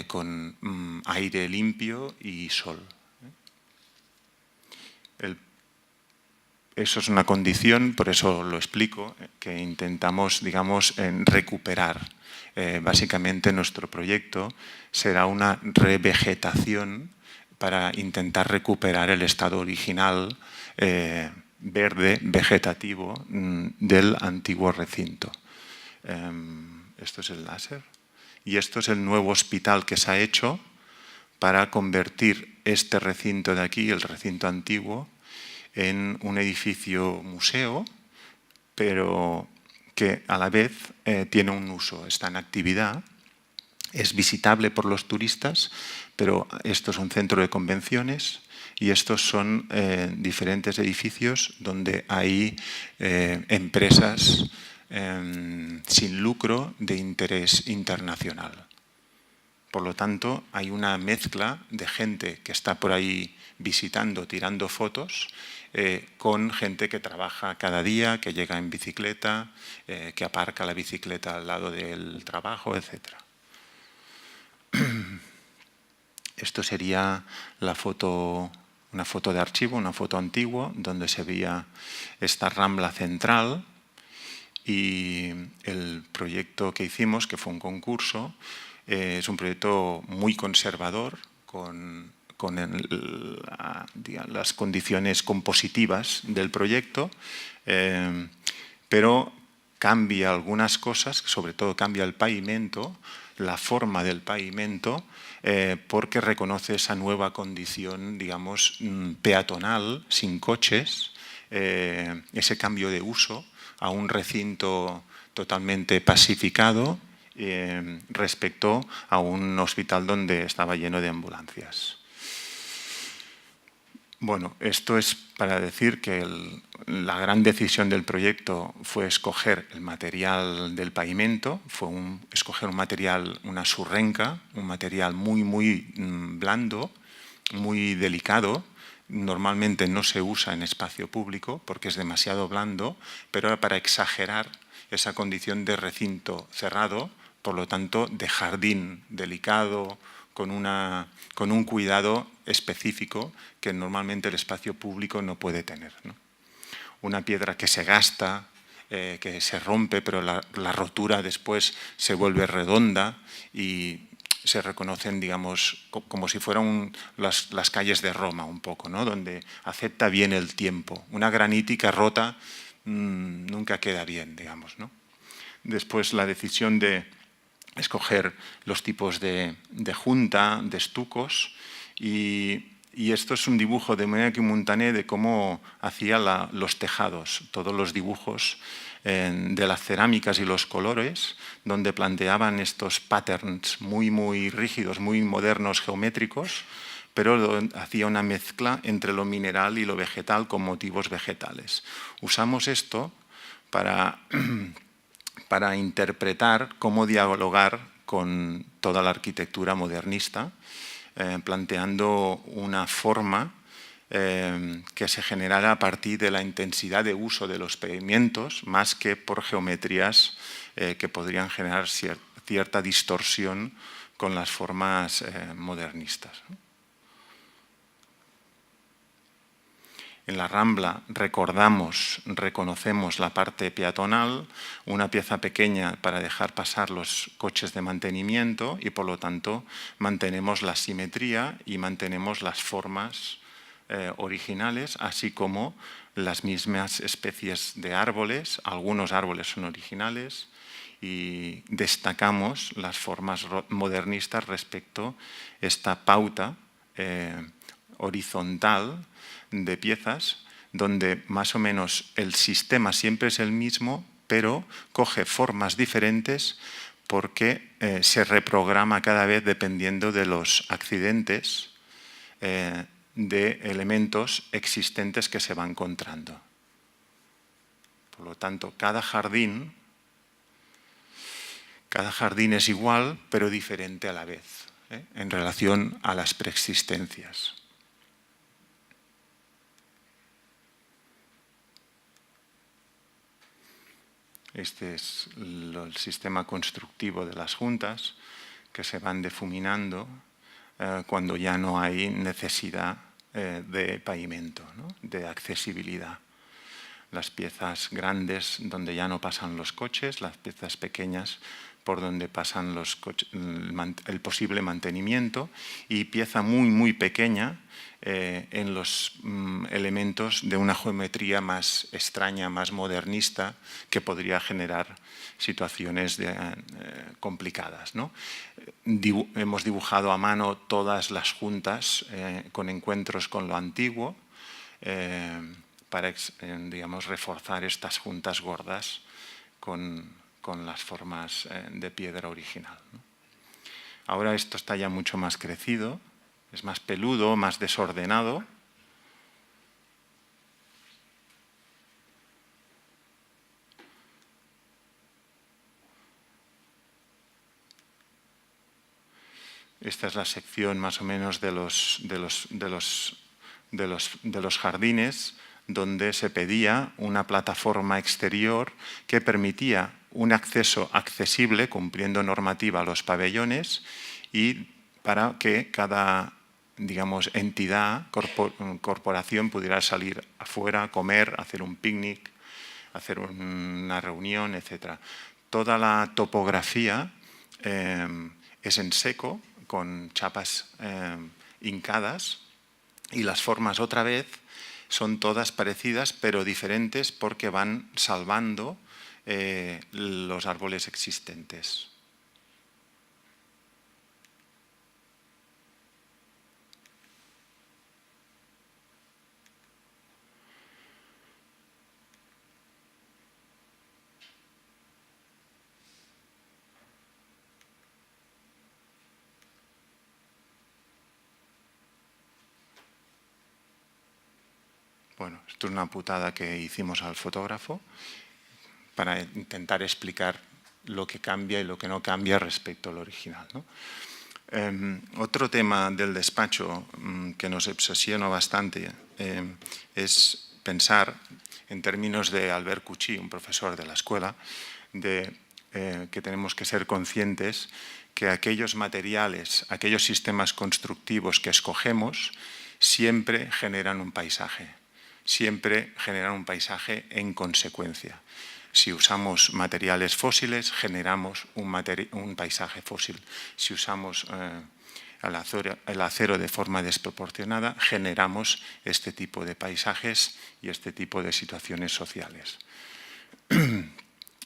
con aire limpio y sol. Eso es una condición, por eso lo explico, que intentamos, digamos, recuperar. Básicamente nuestro proyecto será una revegetación para intentar recuperar el estado original verde, vegetativo del antiguo recinto. Esto es el láser. Y esto es el nuevo hospital que se ha hecho para convertir este recinto de aquí, el recinto antiguo, en un edificio museo, pero que a la vez tiene un uso, está en actividad, es visitable por los turistas, pero esto es un centro de convenciones y estos son diferentes edificios donde hay empresas sin lucro de interés internacional. Por lo tanto, hay una mezcla de gente que está por ahí visitando, tirando fotos, con gente que trabaja cada día, que llega en bicicleta, que aparca la bicicleta al lado del trabajo, etc. Esto sería una foto de archivo, una foto antigua, donde se veía esta rambla central. Y el proyecto que hicimos, que fue un concurso, es un proyecto muy conservador, con las condiciones compositivas del proyecto, pero cambia algunas cosas, sobre todo cambia el pavimento, la forma del pavimento, porque reconoce esa nueva condición, digamos, peatonal, sin coches, ese cambio de uso a un recinto totalmente pacificado respecto a un hospital donde estaba lleno de ambulancias. Bueno, esto es para decir que la gran decisión del proyecto fue escoger el material del pavimento, fue escoger un material, una surrenca, un material muy blando, muy delicado. Normalmente no se usa en espacio público porque es demasiado blando, pero era para exagerar esa condición de recinto cerrado, por lo tanto de jardín delicado, con un cuidado específico que normalmente el espacio público no puede tener, ¿no? Una piedra que se gasta, que se rompe, pero la rotura después se vuelve redonda y se reconocen, digamos, como si fueran las calles de Roma un poco, ¿no? Donde acepta bien el tiempo. Una granítica rota nunca queda bien, digamos, ¿no? Después la decisión de escoger los tipos de junta, de estucos, y esto es un dibujo de Monique Montané de cómo hacía los tejados, todos los dibujos de las cerámicas y los colores, donde planteaban estos patterns muy rígidos, muy modernos, geométricos, pero hacía una mezcla entre lo mineral y lo vegetal con motivos vegetales. Usamos esto para interpretar cómo dialogar con toda la arquitectura modernista, planteando una forma que se generara a partir de la intensidad de uso de los pavimentos, más que por geometrías que podrían generar cierta distorsión con las formas modernistas, ¿no? En la Rambla reconocemos la parte peatonal, una pieza pequeña para dejar pasar los coches de mantenimiento y, por lo tanto, mantenemos la simetría y mantenemos las formas originales, así como las mismas especies de árboles. Algunos árboles son originales y destacamos las formas modernistas respecto a esta pauta horizontal de piezas, donde más o menos el sistema siempre es el mismo, pero coge formas diferentes porque se reprograma cada vez dependiendo de los accidentes de elementos existentes que se va encontrando. Por lo tanto, cada jardín es igual, pero diferente a la vez, en relación a las preexistencias. Este es el sistema constructivo de las juntas que se van difuminando cuando ya no hay necesidad de pavimento, ¿no? De accesibilidad. Las piezas grandes donde ya no pasan los coches, las piezas pequeñas por donde pasan el posible mantenimiento, y pieza muy pequeña en los elementos de una geometría más extraña, más modernista, que podría generar situaciones complicadas, ¿no? Hemos dibujado a mano todas las juntas con encuentros con lo antiguo para, digamos, reforzar estas juntas gordas con las formas de piedra original, ¿no? Ahora esto está ya mucho más crecido, es más peludo, más desordenado. Esta es la sección más o menos de los jardines, donde se pedía una plataforma exterior que permitía un acceso accesible, cumpliendo normativa a los pabellones, y para que cada, digamos, entidad, corporación pudiera salir afuera, comer, hacer un picnic, hacer una reunión, etc. Toda la topografía es en seco, con chapas hincadas, y las formas otra vez son todas parecidas pero diferentes porque van salvando los árboles existentes. Bueno, esto es una putada que hicimos al fotógrafo para intentar explicar lo que cambia y lo que no cambia respecto al original, ¿no? Otro tema del despacho que nos obsesiona bastante es pensar en términos de Albert Cuchy, un profesor de la escuela, que tenemos que ser conscientes que aquellos materiales, aquellos sistemas constructivos que escogemos siempre generan un paisaje, siempre generan un paisaje en consecuencia. Si usamos materiales fósiles, generamos un paisaje fósil. Si usamos el acero de forma desproporcionada, generamos este tipo de paisajes y este tipo de situaciones sociales.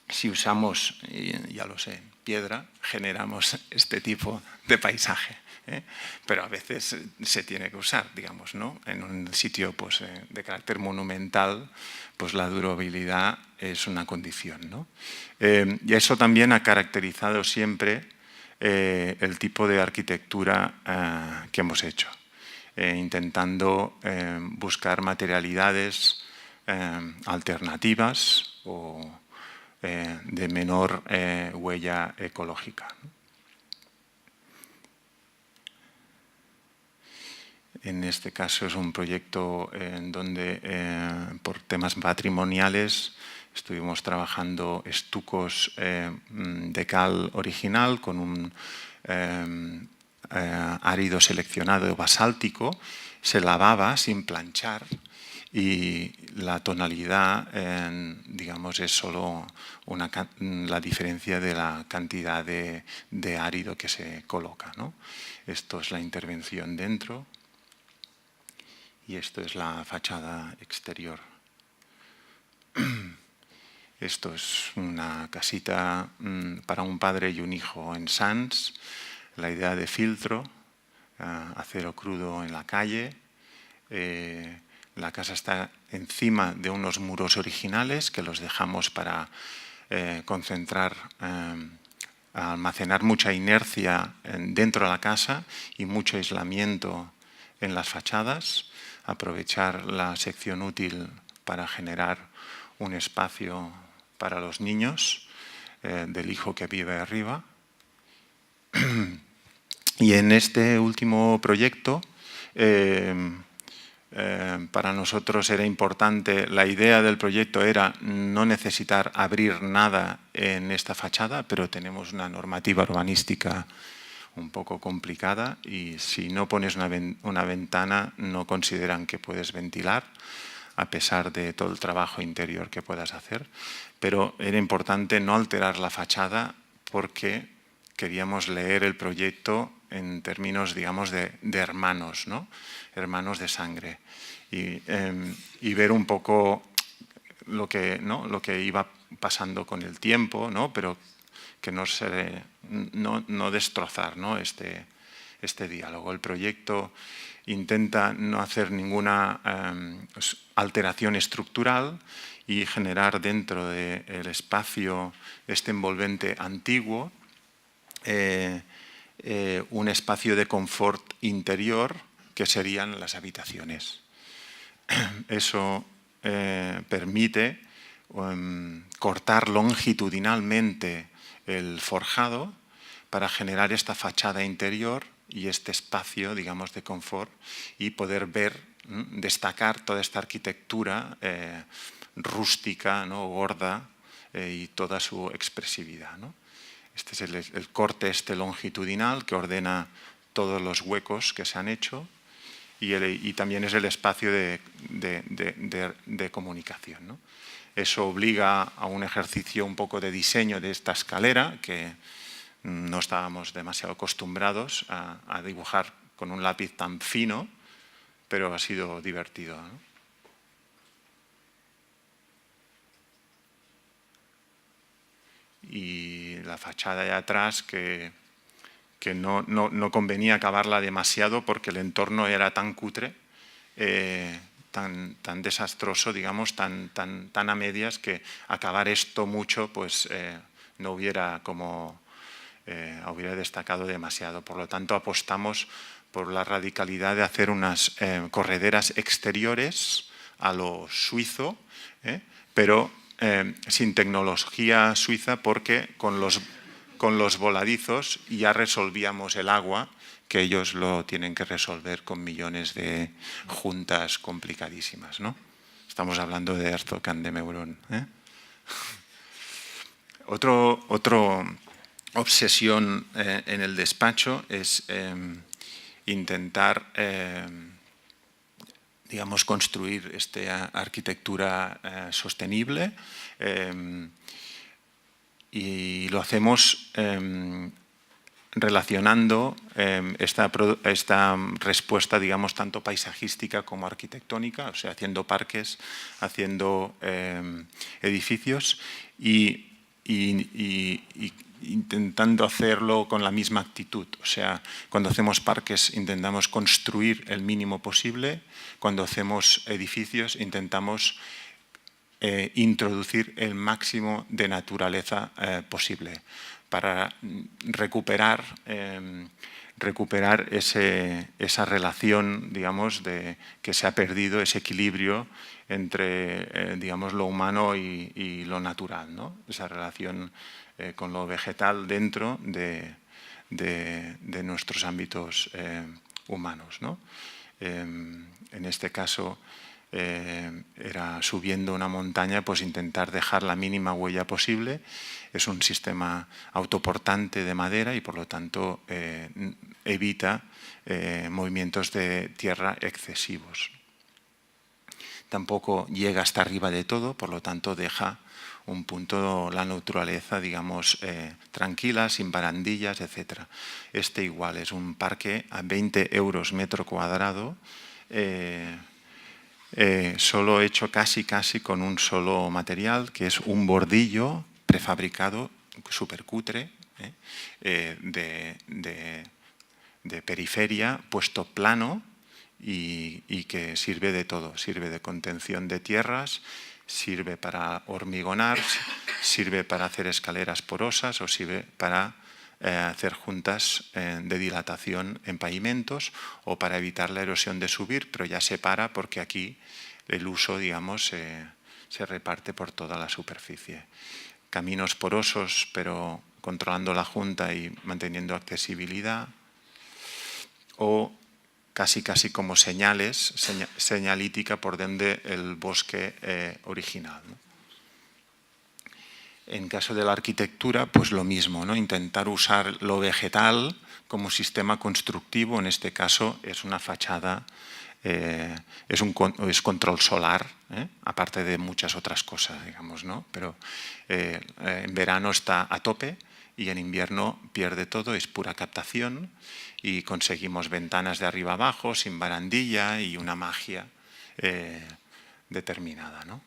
Si usamos, ya lo sé, piedra, generamos este tipo de paisaje. Pero a veces se tiene que usar, digamos, ¿no? En un sitio pues, de carácter monumental, pues la durabilidad es una condición, ¿no? Y eso también ha caracterizado siempre el tipo de arquitectura que hemos hecho, intentando buscar materialidades alternativas o de menor huella ecológica, ¿no? En este caso es un proyecto en donde, por temas patrimoniales, estuvimos trabajando estucos de cal original con un árido seleccionado basáltico. Se lavaba sin planchar y la tonalidad, digamos, es solo la diferencia de la cantidad de árido que se coloca, ¿no? Esto es la intervención dentro. Y esto es la fachada exterior. Esto es una casita para un padre y un hijo en Sants. La idea de filtro, acero crudo en la calle. La casa está encima de unos muros originales que los dejamos para concentrar, almacenar mucha inercia dentro de la casa y mucho aislamiento en las fachadas. Aprovechar la sección útil para generar un espacio para los niños del hijo que vive arriba. Y en este último proyecto, para nosotros era importante, la idea del proyecto era no necesitar abrir nada en esta fachada, pero tenemos una normativa urbanística un poco complicada y si no pones una ventana no consideran que puedes ventilar a pesar de todo el trabajo interior que puedas hacer. Pero era importante no alterar la fachada porque queríamos leer el proyecto en términos, digamos, de hermanos, ¿no? Hermanos de sangre y ver un poco lo que iba pasando con el tiempo, ¿no? Pero que no destrozar, ¿no? este diálogo. El proyecto intenta no hacer ninguna alteración estructural y generar dentro del espacio este envolvente antiguo un espacio de confort interior que serían las habitaciones. Eso permite cortar longitudinalmente el forjado para generar esta fachada interior y este espacio, digamos, de confort y poder ver, destacar toda esta arquitectura rústica, ¿no? Gorda y toda su expresividad, ¿no? Este es el corte longitudinal que ordena todos los huecos que se han hecho y también es el espacio de comunicación, ¿no? Eso obliga a un ejercicio un poco de diseño de esta escalera que no estábamos demasiado acostumbrados a dibujar con un lápiz tan fino, pero ha sido divertido, ¿no? Y la fachada de atrás que no convenía acabarla demasiado porque el entorno era tan cutre, tan desastroso, digamos, tan a medias que acabar esto mucho pues no hubiera hubiera destacado demasiado. Por lo tanto, apostamos por la radicalidad de hacer unas correderas exteriores a lo suizo, pero sin tecnología suiza, porque con los voladizos ya resolvíamos el agua, que ellos lo tienen que resolver con millones de juntas complicadísimas, ¿no? Estamos hablando de Herzog and de Meuron. Otro obsesión en el despacho es intentar, digamos, construir esta arquitectura sostenible, y lo hacemos relacionando esta respuesta, digamos, tanto paisajística como arquitectónica, o sea, haciendo parques, haciendo edificios y intentando hacerlo con la misma actitud. O sea, cuando hacemos parques intentamos construir el mínimo posible, cuando hacemos edificios intentamos introducir el máximo de naturaleza posible para recuperar esa relación, digamos, que se ha perdido, ese equilibrio entre, digamos, lo humano y lo natural, ¿no? Esa relación con lo vegetal dentro de nuestros ámbitos humanos, ¿no? En este caso era subiendo una montaña, pues intentar dejar la mínima huella posible. Es un sistema autoportante de madera y por lo tanto evita movimientos de tierra excesivos. Tampoco llega hasta arriba de todo, por lo tanto deja un punto la naturaleza, digamos, tranquila, sin barandillas, etc. Este igual es un parque a 20 euros metro cuadrado, solo hecho casi con un solo material, que es un bordillo prefabricado, súper cutre, de periferia, puesto plano y que sirve de todo. Sirve de contención de tierras, sirve para hormigonar, sirve para hacer escaleras porosas o sirve para hacer juntas de dilatación en pavimentos o para evitar la erosión de subir, pero ya se para porque aquí el uso, digamos, se reparte por toda la superficie. Caminos porosos, pero controlando la junta y manteniendo accesibilidad, o casi como señales, señalítica por donde el bosque original, ¿no? En caso de la arquitectura, pues lo mismo, ¿no? Intentar usar lo vegetal como sistema constructivo. En este caso es una fachada, es control solar, aparte de muchas otras cosas, digamos, ¿no? Pero en verano está a tope y en invierno pierde todo, es pura captación y conseguimos ventanas de arriba abajo, sin barandilla y una magia determinada, ¿no?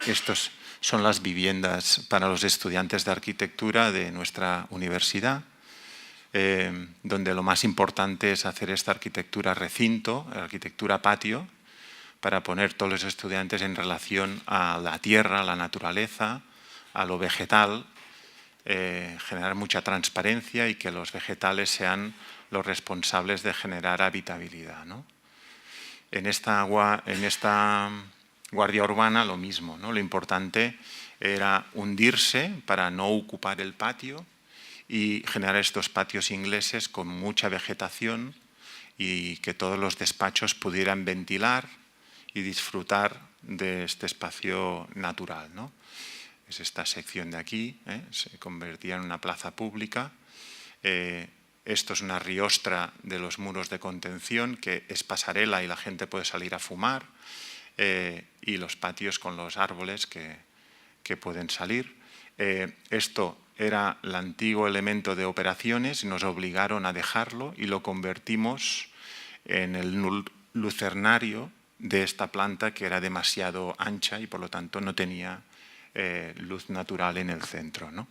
Estos son las viviendas para los estudiantes de arquitectura de nuestra universidad, donde lo más importante es hacer esta arquitectura recinto, arquitectura patio, para poner todos los estudiantes en relación a la tierra, a la naturaleza, a lo vegetal, generar mucha transparencia y que los vegetales sean los responsables de generar habitabilidad, ¿no? En esta guardia urbana lo mismo, ¿no? Lo importante era hundirse para no ocupar el patio y generar estos patios ingleses con mucha vegetación y que todos los despachos pudieran ventilar y disfrutar de este espacio natural, ¿no? Es esta sección de aquí, se convertía en una plaza pública. Esto es una riostra de los muros de contención, que es pasarela y la gente puede salir a fumar. Y los patios con los árboles que pueden salir. Esto era el antiguo elemento de operaciones y nos obligaron a dejarlo y lo convertimos en el lucernario de esta planta, que era demasiado ancha y por lo tanto no tenía luz natural en el centro, ¿no?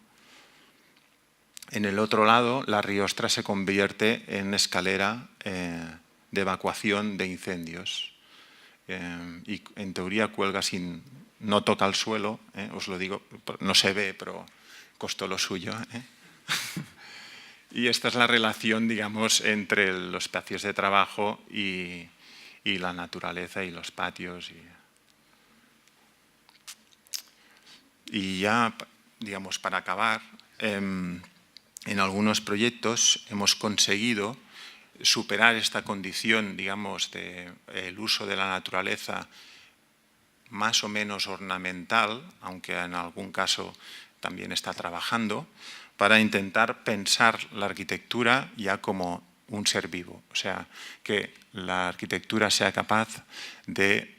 En el otro lado, la riostra se convierte en escalera de evacuación de incendios. Y en teoría cuelga no toca el suelo, os lo digo, no se ve, pero costó lo suyo. Y esta es la relación, digamos, entre los espacios de trabajo y y la naturaleza y los patios. Y ya, digamos, para acabar, en algunos proyectos hemos conseguido superar esta condición, digamos, del uso de la naturaleza más o menos ornamental, aunque en algún caso también está trabajando, para intentar pensar la arquitectura ya como un ser vivo. O sea, que la arquitectura sea capaz de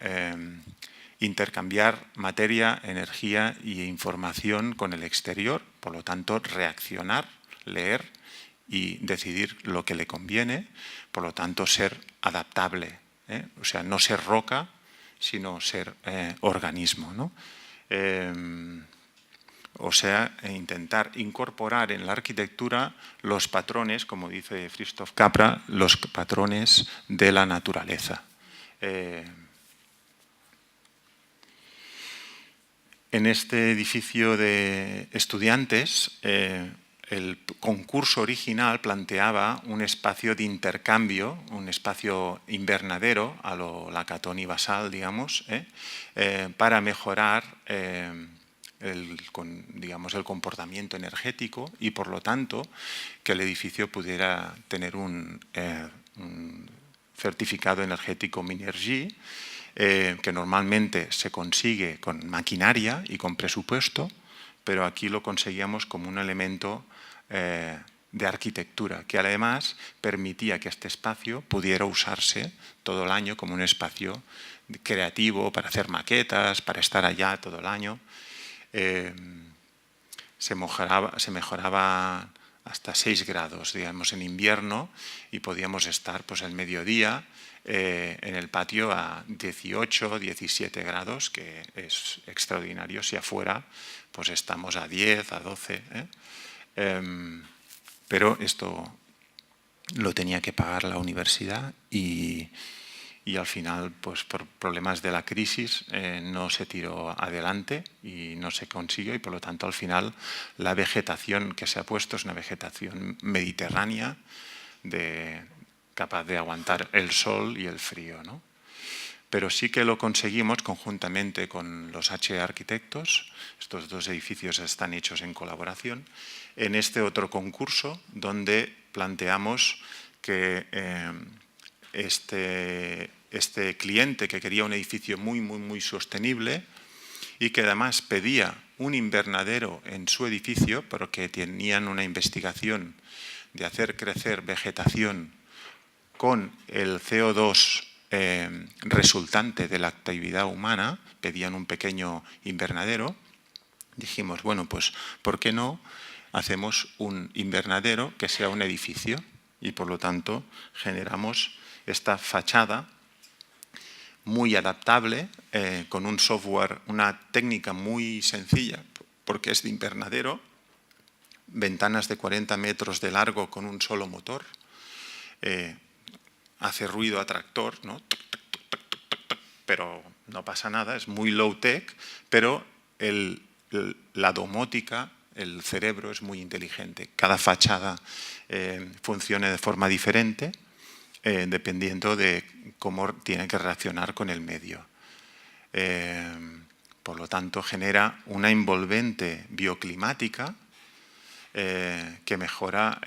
intercambiar materia, energía e información con el exterior, por lo tanto, reaccionar, leer y decidir lo que le conviene, por lo tanto, ser adaptable, o sea, no ser roca, sino ser organismo, ¿no? O sea, intentar incorporar en la arquitectura los patrones, como dice Christoph Capra, los patrones de la naturaleza. En este edificio de estudiantes, el concurso original planteaba un espacio de intercambio, un espacio invernadero a lo Lacaton y Basal, digamos, para mejorar el comportamiento energético y, por lo tanto, que el edificio pudiera tener un certificado energético Minergie, que normalmente se consigue con maquinaria y con presupuesto, pero aquí lo conseguíamos como un elemento de arquitectura, que además permitía que este espacio pudiera usarse todo el año como un espacio creativo para hacer maquetas, para estar allá todo el año. Se mejoraba hasta 6 grados, digamos, en invierno, y podíamos estar pues al mediodía en el patio a 18, 17 grados, que es extraordinario si afuera pues estamos a 10, a 12. Pero esto lo tenía que pagar la universidad y al final, pues por problemas de la crisis, no se tiró adelante y no se consiguió, y por lo tanto al final la vegetación que se ha puesto es una vegetación mediterránea capaz de aguantar el sol y el frío, ¿no? Pero sí que lo conseguimos conjuntamente con los H arquitectos. Estos dos edificios están hechos en colaboración. En este otro concurso, donde planteamos que este cliente, que quería un edificio muy sostenible y que además pedía un invernadero en su edificio, pero que tenían una investigación de hacer crecer vegetación con el CO2 resultante de la actividad humana, pedían un pequeño invernadero. Dijimos, bueno, pues ¿por qué no hacemos un invernadero que sea un edificio? Y por lo tanto generamos esta fachada muy adaptable, con un software, una técnica muy sencilla, porque es de invernadero, ventanas de 40 metros de largo con un solo motor, hace ruido atractor, ¿no? Pero no pasa nada, es muy low-tech, pero la domótica, el cerebro es muy inteligente. Cada fachada funciona de forma diferente, dependiendo de cómo tiene que reaccionar con el medio. Por lo tanto, genera una envolvente bioclimática que mejora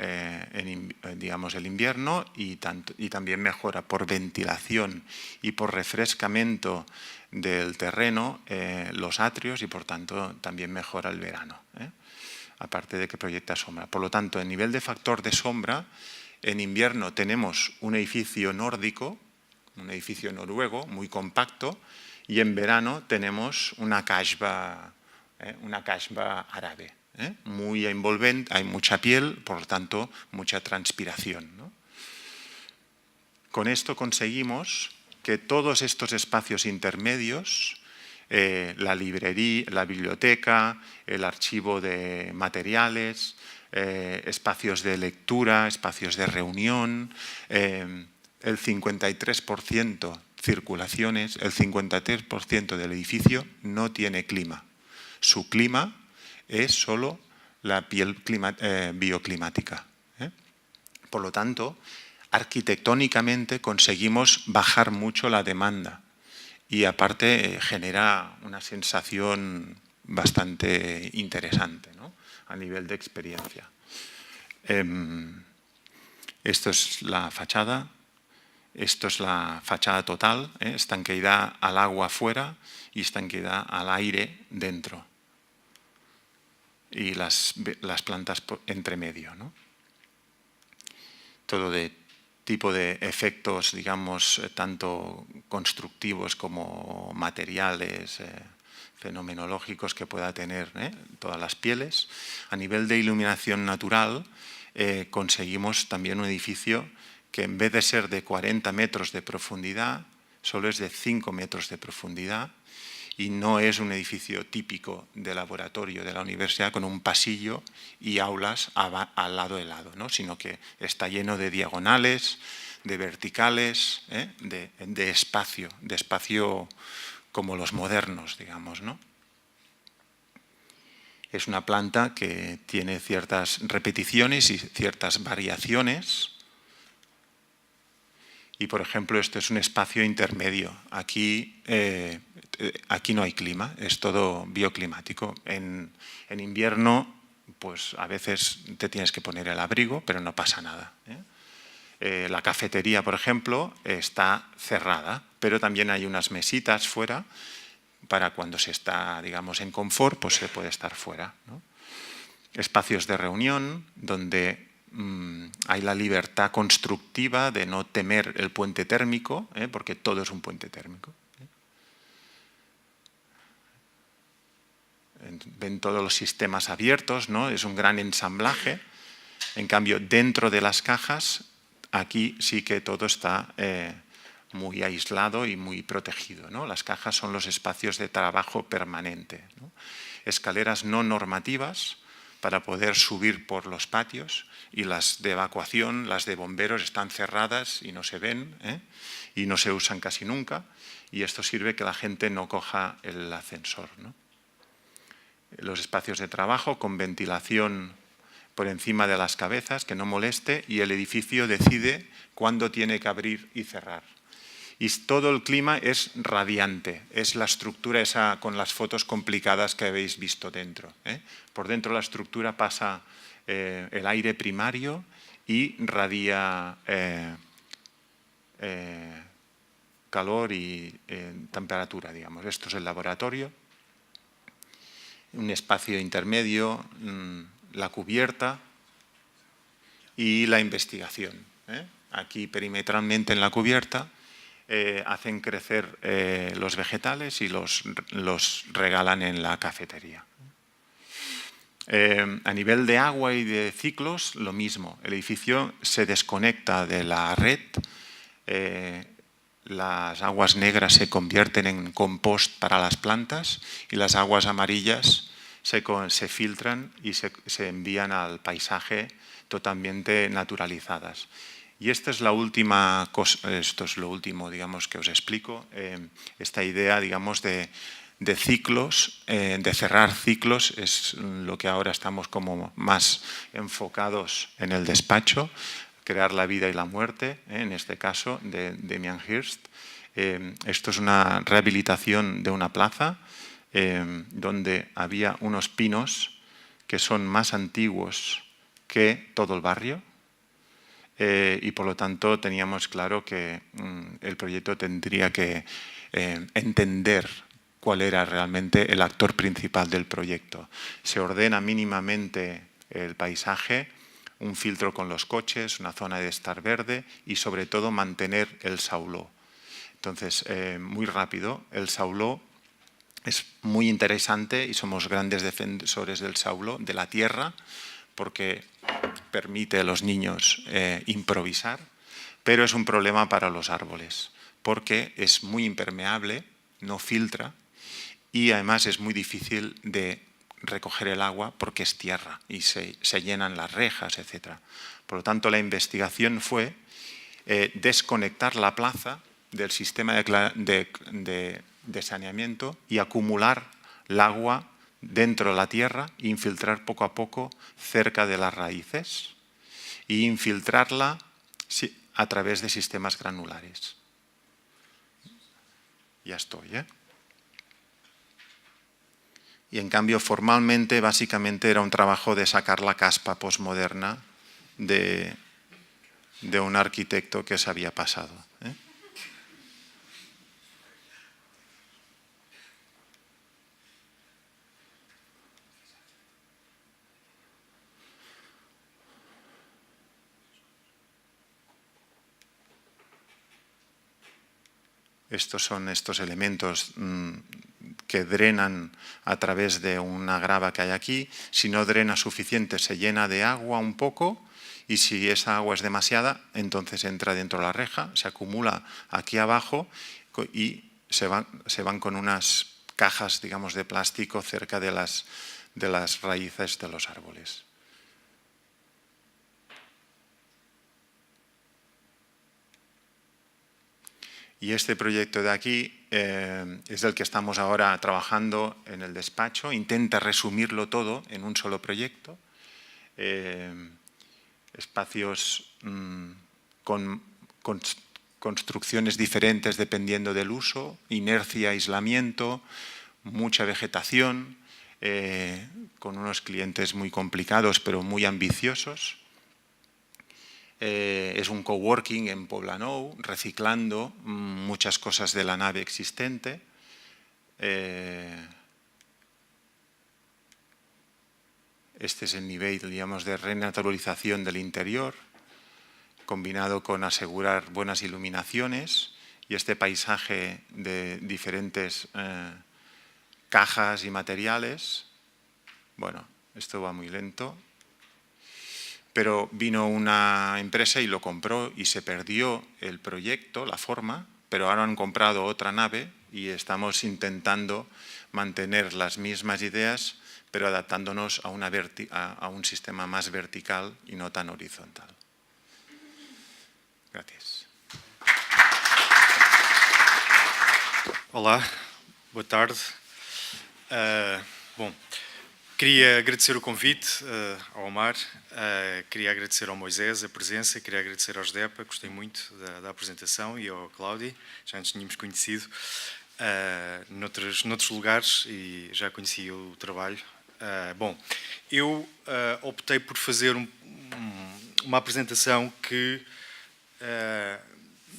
digamos, el invierno y también mejora por ventilación y por refrescamiento del terreno los atrios, y por tanto también mejora el verano, aparte de que proyecta sombra. Por lo tanto, en nivel de factor de sombra, en invierno tenemos un edificio nórdico, un edificio noruego muy compacto, y en verano tenemos una kasbah árabe, muy envolvente, hay mucha piel, por lo tanto mucha transpiración, ¿no? Con esto conseguimos que todos estos espacios intermedios, la librería, la biblioteca, el archivo de materiales, espacios de lectura, espacios de reunión, el 53% circulaciones, el 53% del edificio no tiene clima. Su clima es solo la piel bioclimática. Por lo tanto, arquitectónicamente conseguimos bajar mucho la demanda y aparte genera una sensación bastante interesante, ¿no? A nivel de experiencia. Esto es la fachada, esto es la fachada total, estanqueidad al agua afuera y estanqueidad al aire dentro. Y las plantas entre medio, ¿no? Todo de tipo de efectos, digamos, tanto constructivos como materiales, fenomenológicos que pueda tener todas las pieles. A nivel de iluminación natural, conseguimos también un edificio que en vez de ser de 40 metros de profundidad, solo es de 5 metros de profundidad y no es un edificio típico de laboratorio de la universidad con un pasillo y aulas al lado de lado, ¿no? Sino que está lleno de diagonales, de verticales, de espacio como los modernos, digamos, ¿no? Es una planta que tiene ciertas repeticiones y ciertas variaciones. Y, por ejemplo, esto es un espacio intermedio. Aquí no hay clima, es todo bioclimático. En invierno, pues a veces te tienes que poner el abrigo, pero no pasa nada. La cafetería, por ejemplo, está cerrada, pero también hay unas mesitas fuera para cuando se está, digamos, en confort, pues se puede estar fuera, ¿no? Espacios de reunión donde hay la libertad constructiva de no temer el puente térmico, porque todo es un puente térmico. Ven todos los sistemas abiertos, ¿no? Es un gran ensamblaje. En cambio, dentro de las cajas, aquí sí que todo está muy aislado y muy protegido, ¿no? Las cajas son los espacios de trabajo permanente, ¿no? Escaleras no normativas para poder subir por los patios y las de evacuación, las de bomberos están cerradas y no se ven, y no se usan casi nunca, y esto sirve que la gente no coja el ascensor, ¿no? Los espacios de trabajo con ventilación por encima de las cabezas, que no moleste, y el edificio decide cuándo tiene que abrir y cerrar. Y todo el clima es radiante, es la estructura esa con las fotos complicadas que habéis visto dentro. Por dentro de la estructura pasa el aire primario y radia calor y temperatura, digamos. Esto es el laboratorio, un espacio intermedio, la cubierta y la investigación. Aquí perimetralmente en la cubierta hacen crecer los vegetales y los regalan en la cafetería. A nivel de agua y de ciclos, lo mismo. El edificio se desconecta de la red, las aguas negras se convierten en compost para las plantas y las aguas amarillas se filtran y se envían al paisaje totalmente naturalizadas. Y esta es la última cosa, esto es lo último, digamos, que os explico, esta idea, digamos, de ciclos, de cerrar ciclos, es lo que ahora estamos como más enfocados en el despacho, crear la vida y la muerte, en este caso, de Damien Hirst. Esto es una rehabilitación de una plaza donde había unos pinos que son más antiguos que todo el barrio. Y por lo tanto teníamos claro que el proyecto tendría que entender cuál era realmente el actor principal del proyecto. Se ordena mínimamente el paisaje, un filtro con los coches, una zona de estar verde y sobre todo mantener el sauló. Entonces, muy rápido, el sauló es muy interesante y somos grandes defensores del sauló, de la tierra, porque permite a los niños improvisar, pero es un problema para los árboles, porque es muy impermeable, no filtra y además es muy difícil de recoger el agua porque es tierra y se llenan las rejas, etc. Por lo tanto, la investigación fue desconectar la plaza del sistema de saneamiento y acumular el agua dentro de la tierra, infiltrar poco a poco cerca de las raíces e infiltrarla a través de sistemas granulares. Ya estoy, ¿eh? Y en cambio, formalmente, básicamente era un trabajo de sacar la caspa posmoderna de un arquitecto que se había pasado, ¿eh? Estos son estos elementos que drenan a través de una grava que hay aquí. Si no drena suficiente, se llena de agua un poco, y si esa agua es demasiada, entonces entra dentro de la reja, se acumula aquí abajo y se van con unas cajas, digamos, de plástico cerca de las raíces de los árboles. Y este proyecto de aquí es el que estamos ahora trabajando en el despacho. Intenta resumirlo todo en un solo proyecto. Espacios con construcciones diferentes dependiendo del uso, inercia, aislamiento, mucha vegetación, con unos clientes muy complicados pero muy ambiciosos. Es un coworking en Poblenou, reciclando muchas cosas de la nave existente. Este es el nivel, digamos, de renaturalización del interior, combinado con asegurar buenas iluminaciones, y este paisaje de diferentes cajas y materiales. Bueno, esto va muy lento. Pero vino una empresa y lo compró y se perdió el proyecto, la forma, pero ahora han comprado otra nave y estamos intentando mantener las mismas ideas, pero adaptándonos a un sistema más vertical y no tan horizontal. Gracias. Olá, boa tarde. Bom, queria agradecer o convite ao Omar, queria agradecer ao Moisés a presença, queria agradecer ao Jdepa, gostei muito da apresentação, e ao Cláudio, já nos tínhamos conhecido noutros lugares e já conhecia o trabalho. Bom, eu optei por fazer uma apresentação que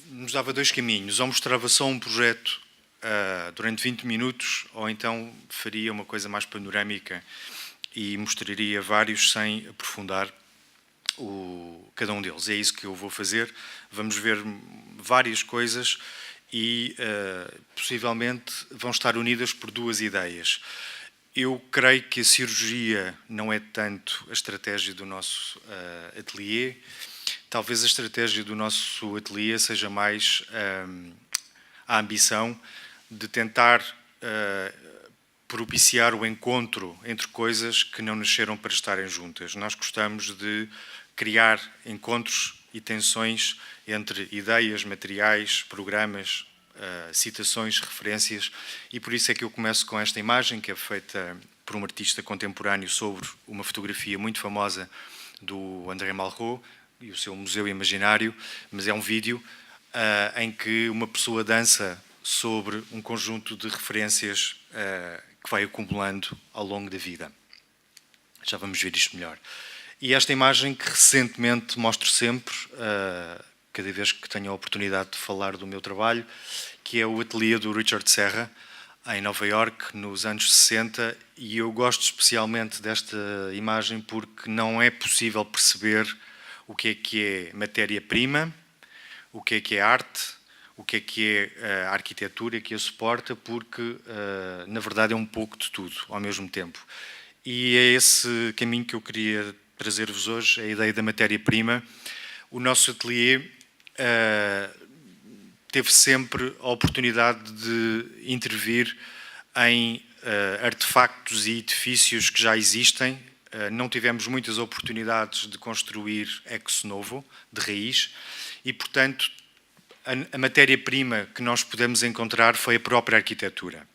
nos dava dois caminhos: ou mostrava só um projeto durante 20 minutos, ou então faria uma coisa mais panorâmica e mostraria vários sem aprofundar cada um deles. É isso que eu vou fazer. Vamos ver várias coisas e possivelmente vão estar unidas por duas ideias. Eu creio que a cirurgia não é tanto a estratégia do nosso ateliê. Talvez a estratégia do nosso ateliê seja mais a ambição de tentar propiciar o encontro entre coisas que não nasceram para estarem juntas. Nós gostamos de criar encontros e tensões entre ideias, materiais, programas, citações, referências, e por isso é que eu começo com esta imagem, que é feita por um artista contemporâneo sobre uma fotografia muito famosa do André Malraux e o seu Museu Imaginário, mas é um vídeo em que uma pessoa dança sobre um conjunto de referências que vai acumulando ao longo da vida. Já vamos ver isto melhor. E esta imagem que recentemente mostro sempre, cada vez que tenho a oportunidade de falar do meu trabalho, que é o ateliê do Richard Serra, em Nova Iorque, nos anos 60, e eu gosto especialmente desta imagem porque não é possível perceber o que é matéria-prima, o que é arte, o que é a arquitetura que a suporta, porque, na verdade, é um pouco de tudo, ao mesmo tempo. E é esse caminho que eu queria trazer-vos hoje, a ideia da matéria-prima. O nosso ateliê teve sempre a oportunidade de intervir em artefactos e edifícios que já existem. Não tivemos muitas oportunidades de construir ex novo, de raiz, e, portanto, a matéria-prima que nós pudemos encontrar foi a própria arquitetura.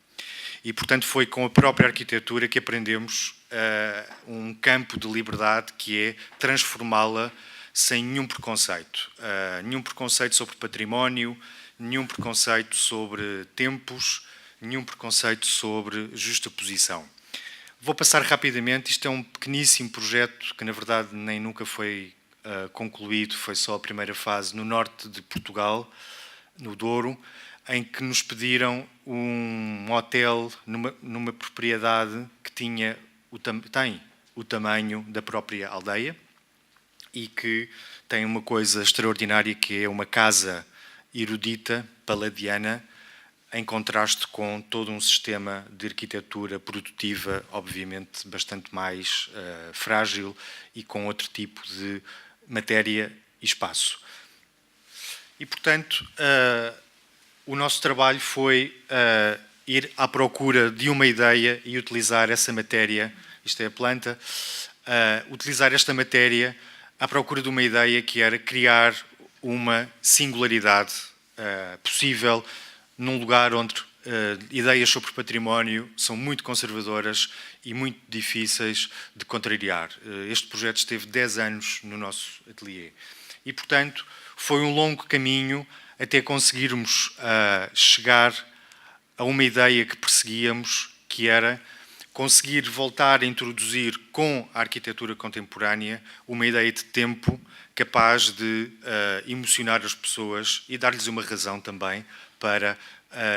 E, portanto, foi com a própria arquitetura que aprendemos um campo de liberdade, que é transformá-la sem nenhum preconceito. Nenhum preconceito sobre património, nenhum preconceito sobre tempos, nenhum preconceito sobre justaposição. Vou passar rapidamente, isto é um pequeníssimo projeto que na verdade nem nunca foi concluído, foi só a primeira fase no norte de Portugal, no Douro, em que nos pediram um hotel numa propriedade que tem o tamanho da própria aldeia e que tem uma coisa extraordinária que é uma casa erudita, paladiana, em contraste com todo um sistema de arquitetura produtiva, obviamente bastante mais frágil e com outro tipo de matéria e espaço. E, portanto, o nosso trabalho foi ir à procura de uma ideia e utilizar essa matéria, isto é a planta, utilizar esta matéria à procura de uma ideia que era criar uma singularidade possível num lugar onde ideias sobre património são muito conservadoras e muito difíceis de contrariar. Este projeto esteve 10 anos no nosso ateliê e, portanto, foi um longo caminho até conseguirmos chegar a uma ideia que perseguíamos, que era conseguir voltar a introduzir com a arquitetura contemporânea uma ideia de tempo capaz de emocionar as pessoas e dar-lhes uma razão também para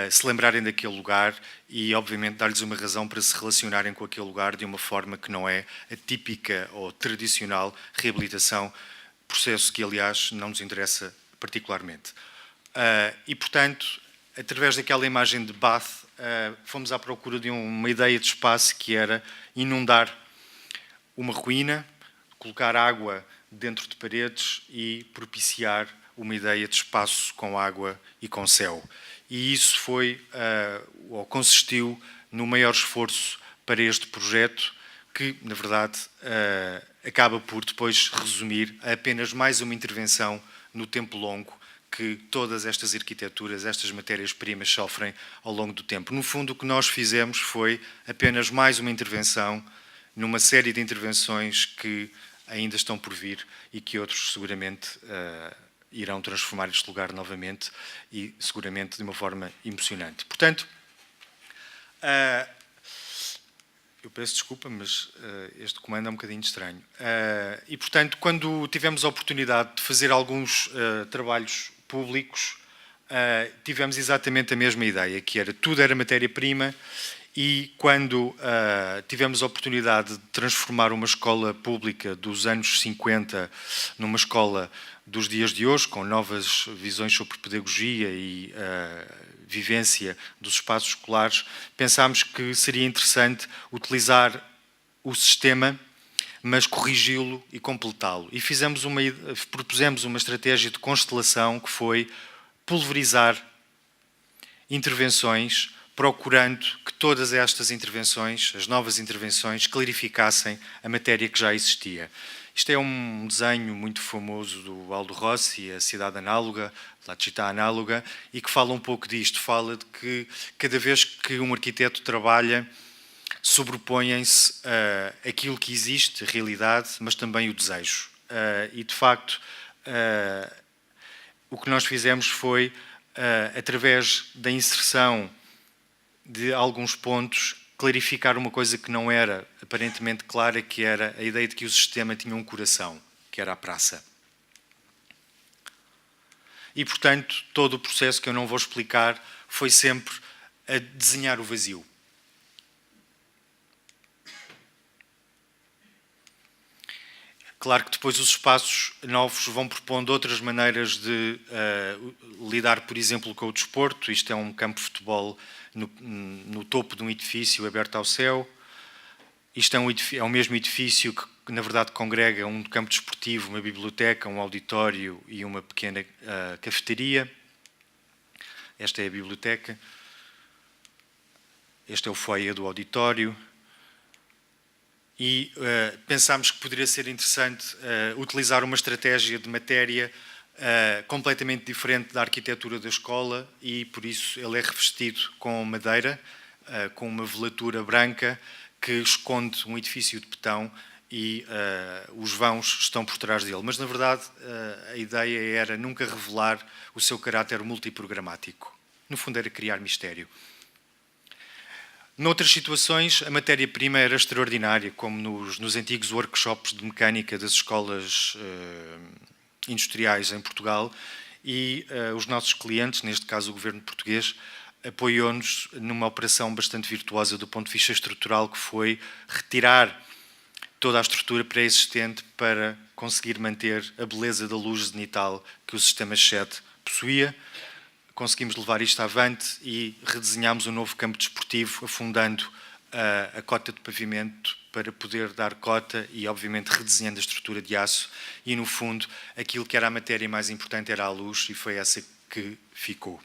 se lembrarem daquele lugar e, obviamente, dar-lhes uma razão para se relacionarem com aquele lugar de uma forma que não é a típica ou tradicional reabilitação, processo que, aliás, não nos interessa particularmente. E, portanto, através daquela imagem de Bath, fomos à procura de uma ideia de espaço que era inundar uma ruína, colocar água dentro de paredes e propiciar uma ideia de espaço com água e com céu. E isso foi, ou consistiu, no maior esforço para este projeto, que, na verdade, acaba por depois resumir a apenas mais uma intervenção no tempo longo que todas estas arquiteturas, estas matérias-primas sofrem ao longo do tempo. No fundo, o que nós fizemos foi apenas mais uma intervenção numa série de intervenções que ainda estão por vir e que outros seguramente irão transformar este lugar novamente e seguramente de uma forma emocionante. Portanto, eu peço desculpa, mas este comando é um bocadinho estranho. E, portanto, quando tivemos a oportunidade de fazer alguns trabalhos públicos, tivemos exatamente a mesma ideia, que era tudo era matéria-prima e quando tivemos a oportunidade de transformar uma escola pública dos anos 50 numa escola dos dias de hoje, com novas visões sobre pedagogia e vivência dos espaços escolares, pensámos que seria interessante utilizar o sistema, mas corrigi-lo e completá-lo. E propusemos uma estratégia de constelação que foi pulverizar intervenções, procurando que todas estas intervenções, as novas intervenções, clarificassem a matéria que já existia. Isto é um desenho muito famoso do Aldo Rossi, a cidade análoga, La Città Análoga, e que fala um pouco disto. Fala de que cada vez que um arquiteto trabalha, sobrepõem-se aquilo que existe, a realidade, mas também o desejo. E, de facto, o que nós fizemos foi, através da inserção de alguns pontos, clarificar uma coisa que não era aparentemente clara, que era a ideia de que o sistema tinha um coração, que era a praça. E, portanto, todo o processo que eu não vou explicar foi sempre a desenhar o vazio. Claro que depois os espaços novos vão propondo outras maneiras de lidar, por exemplo, com o desporto. Isto é um campo de futebol no topo de um edifício aberto ao céu. Isto é o mesmo edifício que, na verdade, congrega um campo desportivo, uma biblioteca, um auditório e uma pequena cafeteria. Esta é a biblioteca. Este é o foyer do auditório. E pensámos que poderia ser interessante utilizar uma estratégia de matéria completamente diferente da arquitetura da escola e, por isso, ele é revestido com madeira, com uma velatura branca que esconde um edifício de betão e os vãos estão por trás dele. Mas, na verdade, a ideia era nunca revelar o seu caráter multiprogramático. No fundo, era criar mistério. Noutras situações, a matéria-prima era extraordinária, como nos antigos workshops de mecânica das escolas industriais em Portugal, e os nossos clientes, neste caso o governo português, apoiou-nos numa operação bastante virtuosa do ponto de vista estrutural, que foi retirar toda a estrutura pré-existente para conseguir manter a beleza da luz zenital que o sistema SHED possuía. Conseguimos levar isto avante e redesenhámos um novo campo desportivo, afundando a cota de pavimento para poder dar cota e, obviamente, redesenhando a estrutura de aço. E, no fundo, aquilo que era a matéria mais importante era a luz, e foi essa que ficou.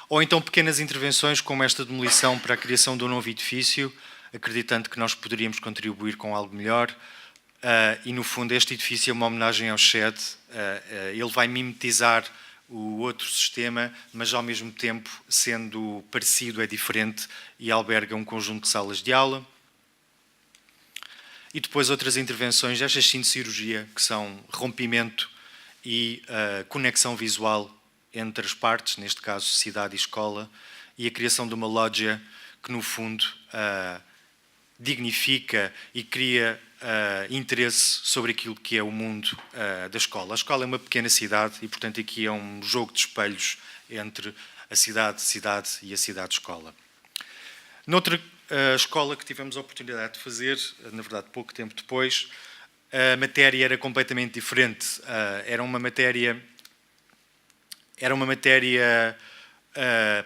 Ou então pequenas intervenções como esta demolição para a criação de um novo edifício, acreditando que nós poderíamos contribuir com algo melhor. E, no fundo, este edifício é uma homenagem ao SHED. Ele vai mimetizar o outro sistema, mas, ao mesmo tempo, sendo parecido, é diferente e alberga um conjunto de salas de aula. E depois outras intervenções, estas sim de cirurgia, que são rompimento e conexão visual entre as partes, neste caso cidade e escola, e a criação de uma lógia que, no fundo, dignifica e cria interesse sobre aquilo que é o mundo da escola. A escola é uma pequena cidade e, portanto, aqui é um jogo de espelhos entre a cidade e a cidade-escola. Noutra escola que tivemos a oportunidade de fazer, na verdade pouco tempo depois, a matéria era completamente diferente. Era uma matéria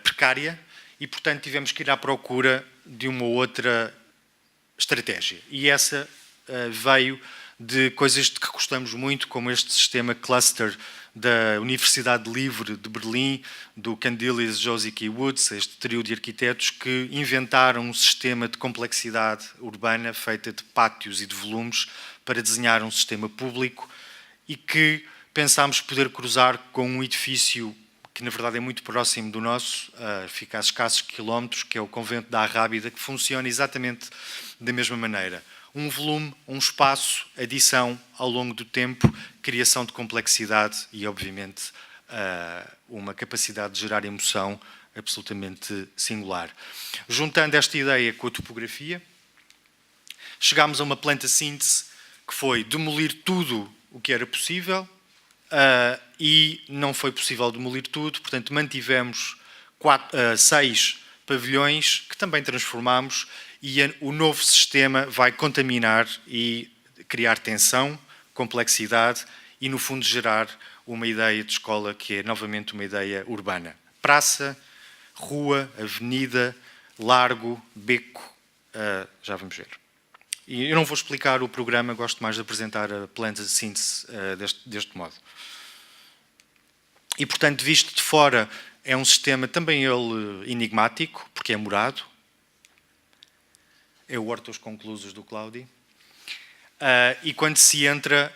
precária e, portanto, tivemos que ir à procura de uma outra estratégia. E essa veio de coisas de que gostamos muito, como este sistema cluster da Universidade Livre de Berlim, do Candilis, Josik e Woods, este trio de arquitetos que inventaram um sistema de complexidade urbana feita de pátios e de volumes para desenhar um sistema público e que pensámos poder cruzar com um edifício que na verdade é muito próximo do nosso, fica a escassos quilómetros, que é o Convento da Arrábida, que funciona exatamente da mesma maneira. Um volume, um espaço, adição ao longo do tempo, criação de complexidade e, obviamente, uma capacidade de gerar emoção absolutamente singular. Juntando esta ideia com a topografia, chegámos a uma planta síntese que foi demolir tudo o que era possível, e não foi possível demolir tudo, portanto mantivemos 6 pavilhões que também transformámos e o novo sistema vai contaminar e criar tensão, complexidade e, no fundo, gerar uma ideia de escola que é novamente uma ideia urbana. Praça, rua, avenida, largo, beco, já vamos ver. E eu não vou explicar o programa, gosto mais de apresentar a planta de síntese deste modo. E, portanto, visto de fora, é um sistema também ele enigmático, porque é morado. É o Hortos Conclusos do Claudi. E quando se entra,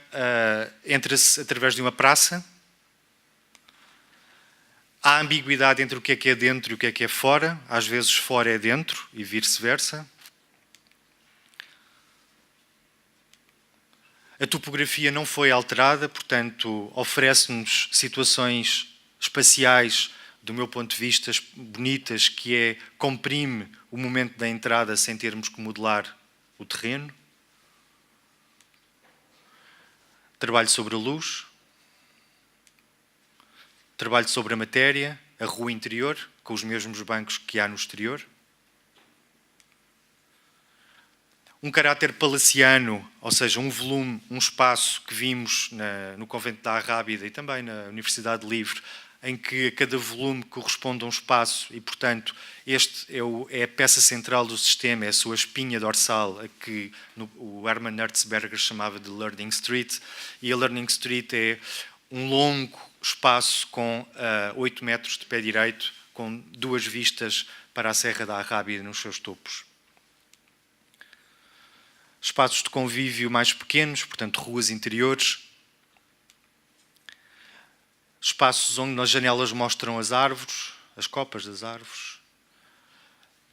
entra-se através de uma praça. Há ambiguidade entre o que é dentro e o que é fora. Às vezes fora é dentro e vice-versa. A topografia não foi alterada, portanto, oferece-nos situações espaciais, do meu ponto de vista, bonitas, que é comprime o momento da entrada sem termos que modelar o terreno. Trabalho sobre a luz. Trabalho sobre a matéria, a rua interior, com os mesmos bancos que há no exterior. Um caráter palaciano, ou seja, um volume, um espaço que vimos no Convento da Arrábida e também na Universidade Livre, em que a cada volume corresponde a um espaço e, portanto, este é a peça central do sistema, é a sua espinha dorsal, a que o Hermann Hertzberger chamava de Learning Street, e a Learning Street é um longo espaço com 8 metros de pé direito, com 2 vistas para a Serra da Arrábida nos seus topos. Espaços de convívio mais pequenos, portanto, ruas interiores. Espaços onde as janelas mostram as árvores, as copas das árvores.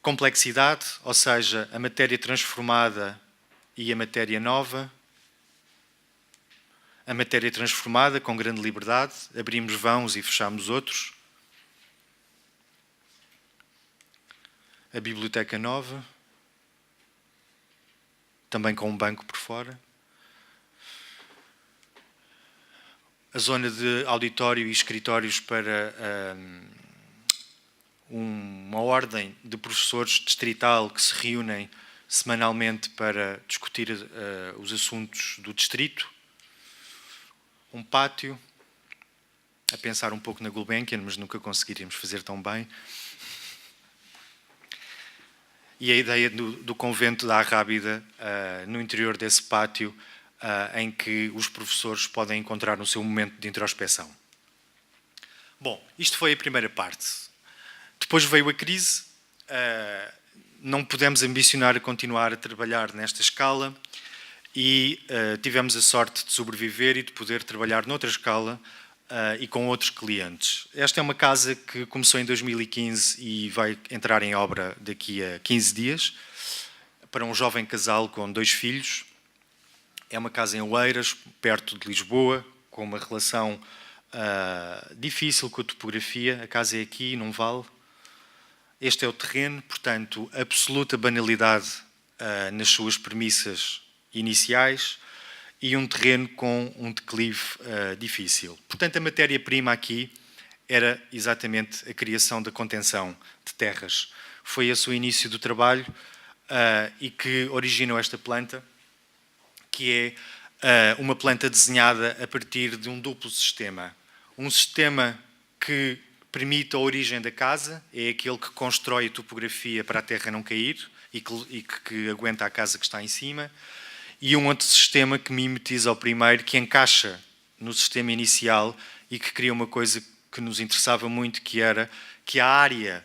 Complexidade, ou seja, a matéria transformada e a matéria nova. A matéria transformada, com grande liberdade, abrimos vãos e fechamos outros. A biblioteca nova, também com um banco por fora. A zona de auditório e escritórios para uma ordem de professores distrital que se reúnem semanalmente para discutir os assuntos do distrito. Um pátio, a pensar um pouco na Gulbenkian, mas nunca conseguiríamos fazer tão bem. E a ideia do convento da Arrábida, no interior desse pátio, em que os professores podem encontrar o seu momento de introspeção. Bom, isto foi a primeira parte. Depois veio a crise, não pudemos ambicionar a continuar a trabalhar nesta escala e tivemos a sorte de sobreviver e de poder trabalhar noutra escala e com outros clientes. Esta é uma casa que começou em 2015 e vai entrar em obra daqui a 15 dias, para um jovem casal com 2 filhos. É uma casa em Oeiras, perto de Lisboa, com uma relação difícil com a topografia. A casa é aqui, num vale. Este é o terreno, portanto, absoluta banalidade nas suas premissas iniciais e um terreno com um declive difícil. Portanto, a matéria-prima aqui era exatamente a criação da contenção de terras. Foi esse o início do trabalho e que originou esta planta, que é uma planta desenhada a partir de um duplo sistema. Um sistema que permite a origem da casa, é aquele que constrói a topografia para a terra não cair e que aguenta a casa que está em cima, e um outro sistema que mimetiza o primeiro, que encaixa no sistema inicial e que cria uma coisa que nos interessava muito, que era que a área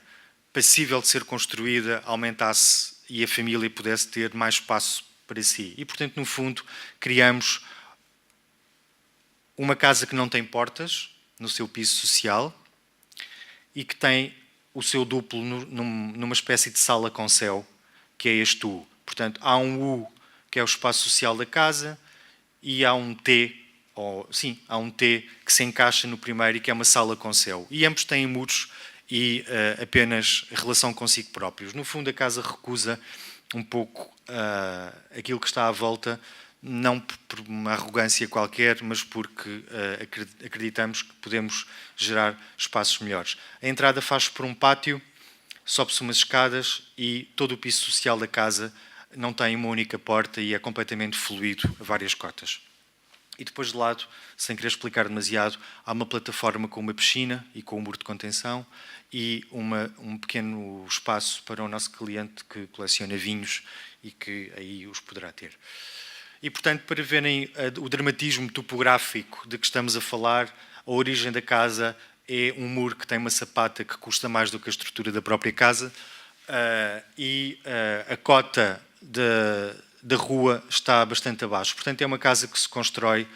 passível de ser construída aumentasse e a família pudesse ter mais espaço para si. E, portanto, no fundo, criamos uma casa que não tem portas no seu piso social e que tem o seu duplo numa espécie de sala com céu, que é este U. Portanto, há um U, que é o espaço social da casa, e há um T, há um T que se encaixa no primeiro e que é uma sala com céu. E ambos têm muros e apenas relação consigo próprios. No fundo, a casa recusa um pouco aquilo que está à volta, não por uma arrogância qualquer, mas porque acreditamos que podemos gerar espaços melhores. A entrada faz-se por um pátio, sobe-se umas escadas e todo o piso social da casa não tem uma única porta e é completamente fluido a várias cotas. E depois de lado, sem querer explicar demasiado, há uma plataforma com uma piscina e com um muro de contenção e um pequeno espaço para o nosso cliente que coleciona vinhos e que aí os poderá ter. E, portanto, para verem o dramatismo topográfico de que estamos a falar, a origem da casa é um muro que tem uma sapata que custa mais do que a estrutura da própria casa e a cota da rua está bastante abaixo. Portanto, é uma casa que se constrói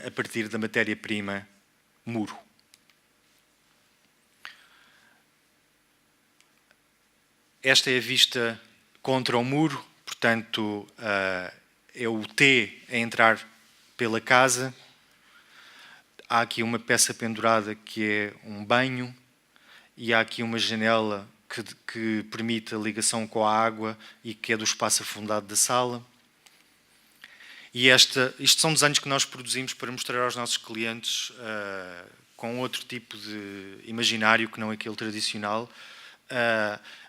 a partir da matéria-prima muro. Esta é a vista contra o muro, portanto, é o T a entrar pela casa. Há aqui uma peça pendurada que é um banho e há aqui uma janela que permite a ligação com a água e que é do espaço afundado da sala. E isto são desenhos que nós produzimos para mostrar aos nossos clientes com outro tipo de imaginário que não aquele tradicional,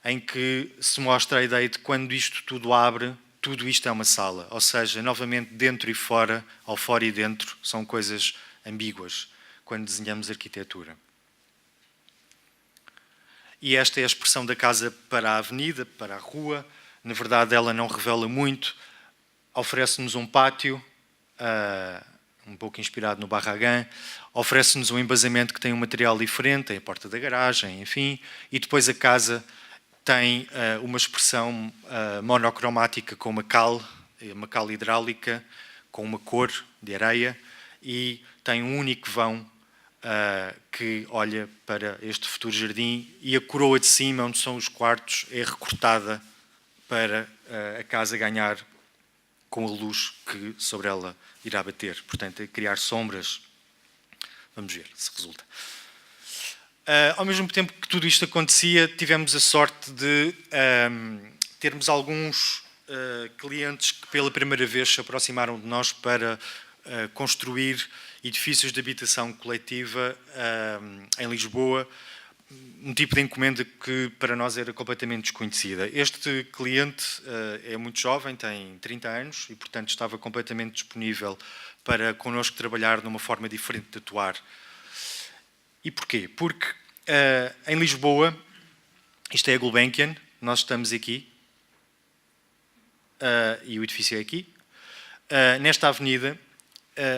em que se mostra a ideia de quando isto tudo abre, tudo isto é uma sala. Ou seja, novamente, dentro e fora, ou fora e dentro, são coisas ambíguas quando desenhamos arquitetura. E esta é a expressão da casa para a avenida, para a rua. Na verdade, ela não revela muito. Oferece-nos um pátio, um pouco inspirado no Barragan. Oferece-nos um embasamento que tem um material diferente, tem a porta da garagem, enfim. E depois a casa tem uma expressão monocromática com uma cal hidráulica, com uma cor de areia, e tem um único vão que olha para este futuro jardim, e a coroa de cima, onde são os quartos, é recortada para a casa ganhar com a luz que sobre ela irá bater. Portanto, é criar sombras. Vamos ver se resulta. Ao mesmo tempo que tudo isto acontecia, tivemos a sorte de termos alguns clientes que pela primeira vez se aproximaram de nós para construir edifícios de habitação coletiva em Lisboa, um tipo de encomenda que para nós era completamente desconhecida. Este cliente é muito jovem, tem 30 anos e, portanto, estava completamente disponível para connosco trabalhar numa forma diferente de atuar. E porquê? Porque em Lisboa, isto é a Gulbenkian, nós estamos aqui, e o edifício é aqui. Nesta avenida,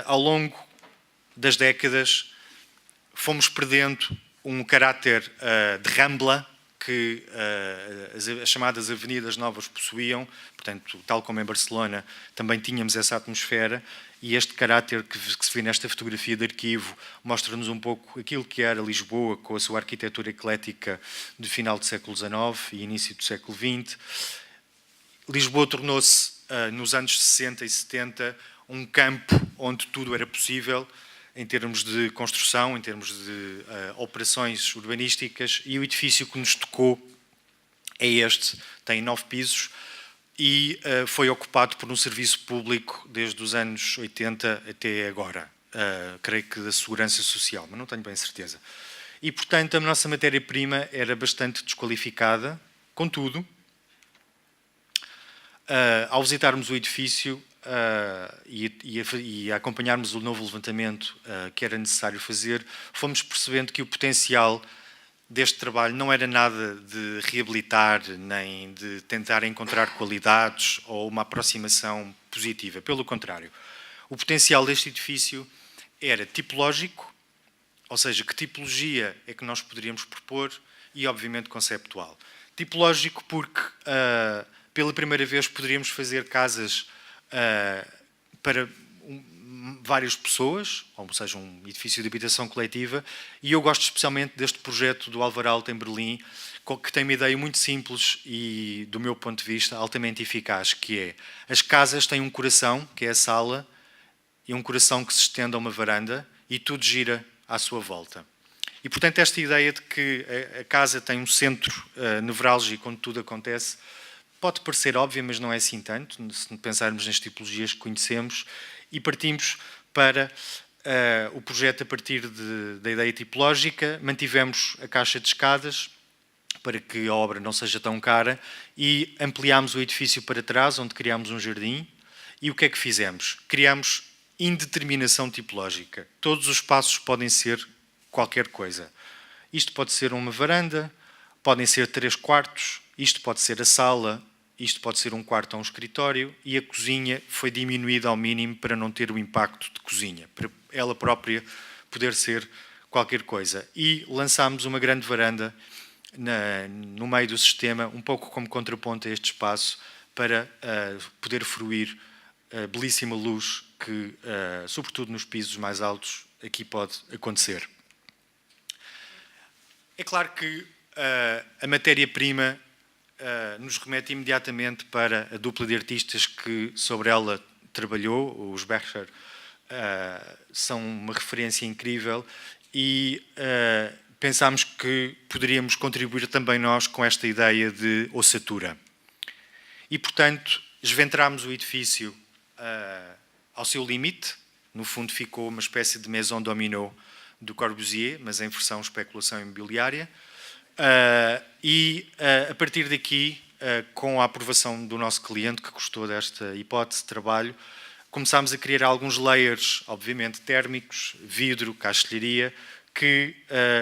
ao longo das décadas, fomos perdendo um caráter de rambla que as chamadas avenidas novas possuíam. Portanto, tal como em Barcelona, também tínhamos essa atmosfera, e este caráter que se vê nesta fotografia de arquivo mostra-nos um pouco aquilo que era Lisboa, com a sua arquitetura eclética de final do século XIX e início do século XX. Lisboa tornou-se, nos anos 60 e 70, um campo onde tudo era possível, em termos de construção, em termos de operações urbanísticas, e o edifício que nos tocou é este, tem 9 pisos, e foi ocupado por um serviço público desde os anos 80 até agora, creio que da Segurança Social, mas não tenho bem certeza. E, portanto, a nossa matéria-prima era bastante desqualificada. Contudo, ao visitarmos o edifício e acompanharmos o novo levantamento que era necessário fazer, fomos percebendo que o potencial deste trabalho não era nada de reabilitar, nem de tentar encontrar qualidades ou uma aproximação positiva. Pelo contrário, o potencial deste edifício era tipológico, ou seja, que tipologia é que nós poderíamos propor, e obviamente conceptual. Tipológico porque pela primeira vez poderíamos fazer casas para várias pessoas, ou seja, um edifício de habitação coletiva, e eu gosto especialmente deste projeto do Álvaro Alto em Berlim, que tem uma ideia muito simples e, do meu ponto de vista, altamente eficaz, que é, as casas têm um coração, que é a sala, e um coração que se estende a uma varanda, e tudo gira à sua volta. E, portanto, esta ideia de que a casa tem um centro nevrálgico onde tudo acontece, pode parecer óbvia, mas não é assim tanto, se pensarmos nas tipologias que conhecemos, e partimos para o projeto a partir da ideia tipológica. Mantivemos a caixa de escadas para que a obra não seja tão cara e ampliámos o edifício para trás, onde criámos um jardim. E o que é que fizemos? Criámos indeterminação tipológica. Todos os espaços podem ser qualquer coisa. Isto pode ser uma varanda, podem ser 3 quartos, isto pode ser a sala, isto pode ser um quarto ou um escritório, e a cozinha foi diminuída ao mínimo para não ter o impacto de cozinha, para ela própria poder ser qualquer coisa. E lançámos uma grande varanda no meio do sistema, um pouco como contraponto a este espaço, para poder fruir a belíssima luz que, sobretudo nos pisos mais altos, aqui pode acontecer. É claro que a matéria-prima nos remete imediatamente para a dupla de artistas que sobre ela trabalhou. Os Bercher são uma referência incrível, e pensámos que poderíamos contribuir também nós com esta ideia de ossatura. E, portanto, esventrámos o edifício ao seu limite. No fundo, ficou uma espécie de maison dominó do Corbusier, mas em versão especulação imobiliária. A partir daqui, com a aprovação do nosso cliente, que gostou desta hipótese de trabalho, começámos a criar alguns layers, obviamente térmicos, vidro, caixilharia, que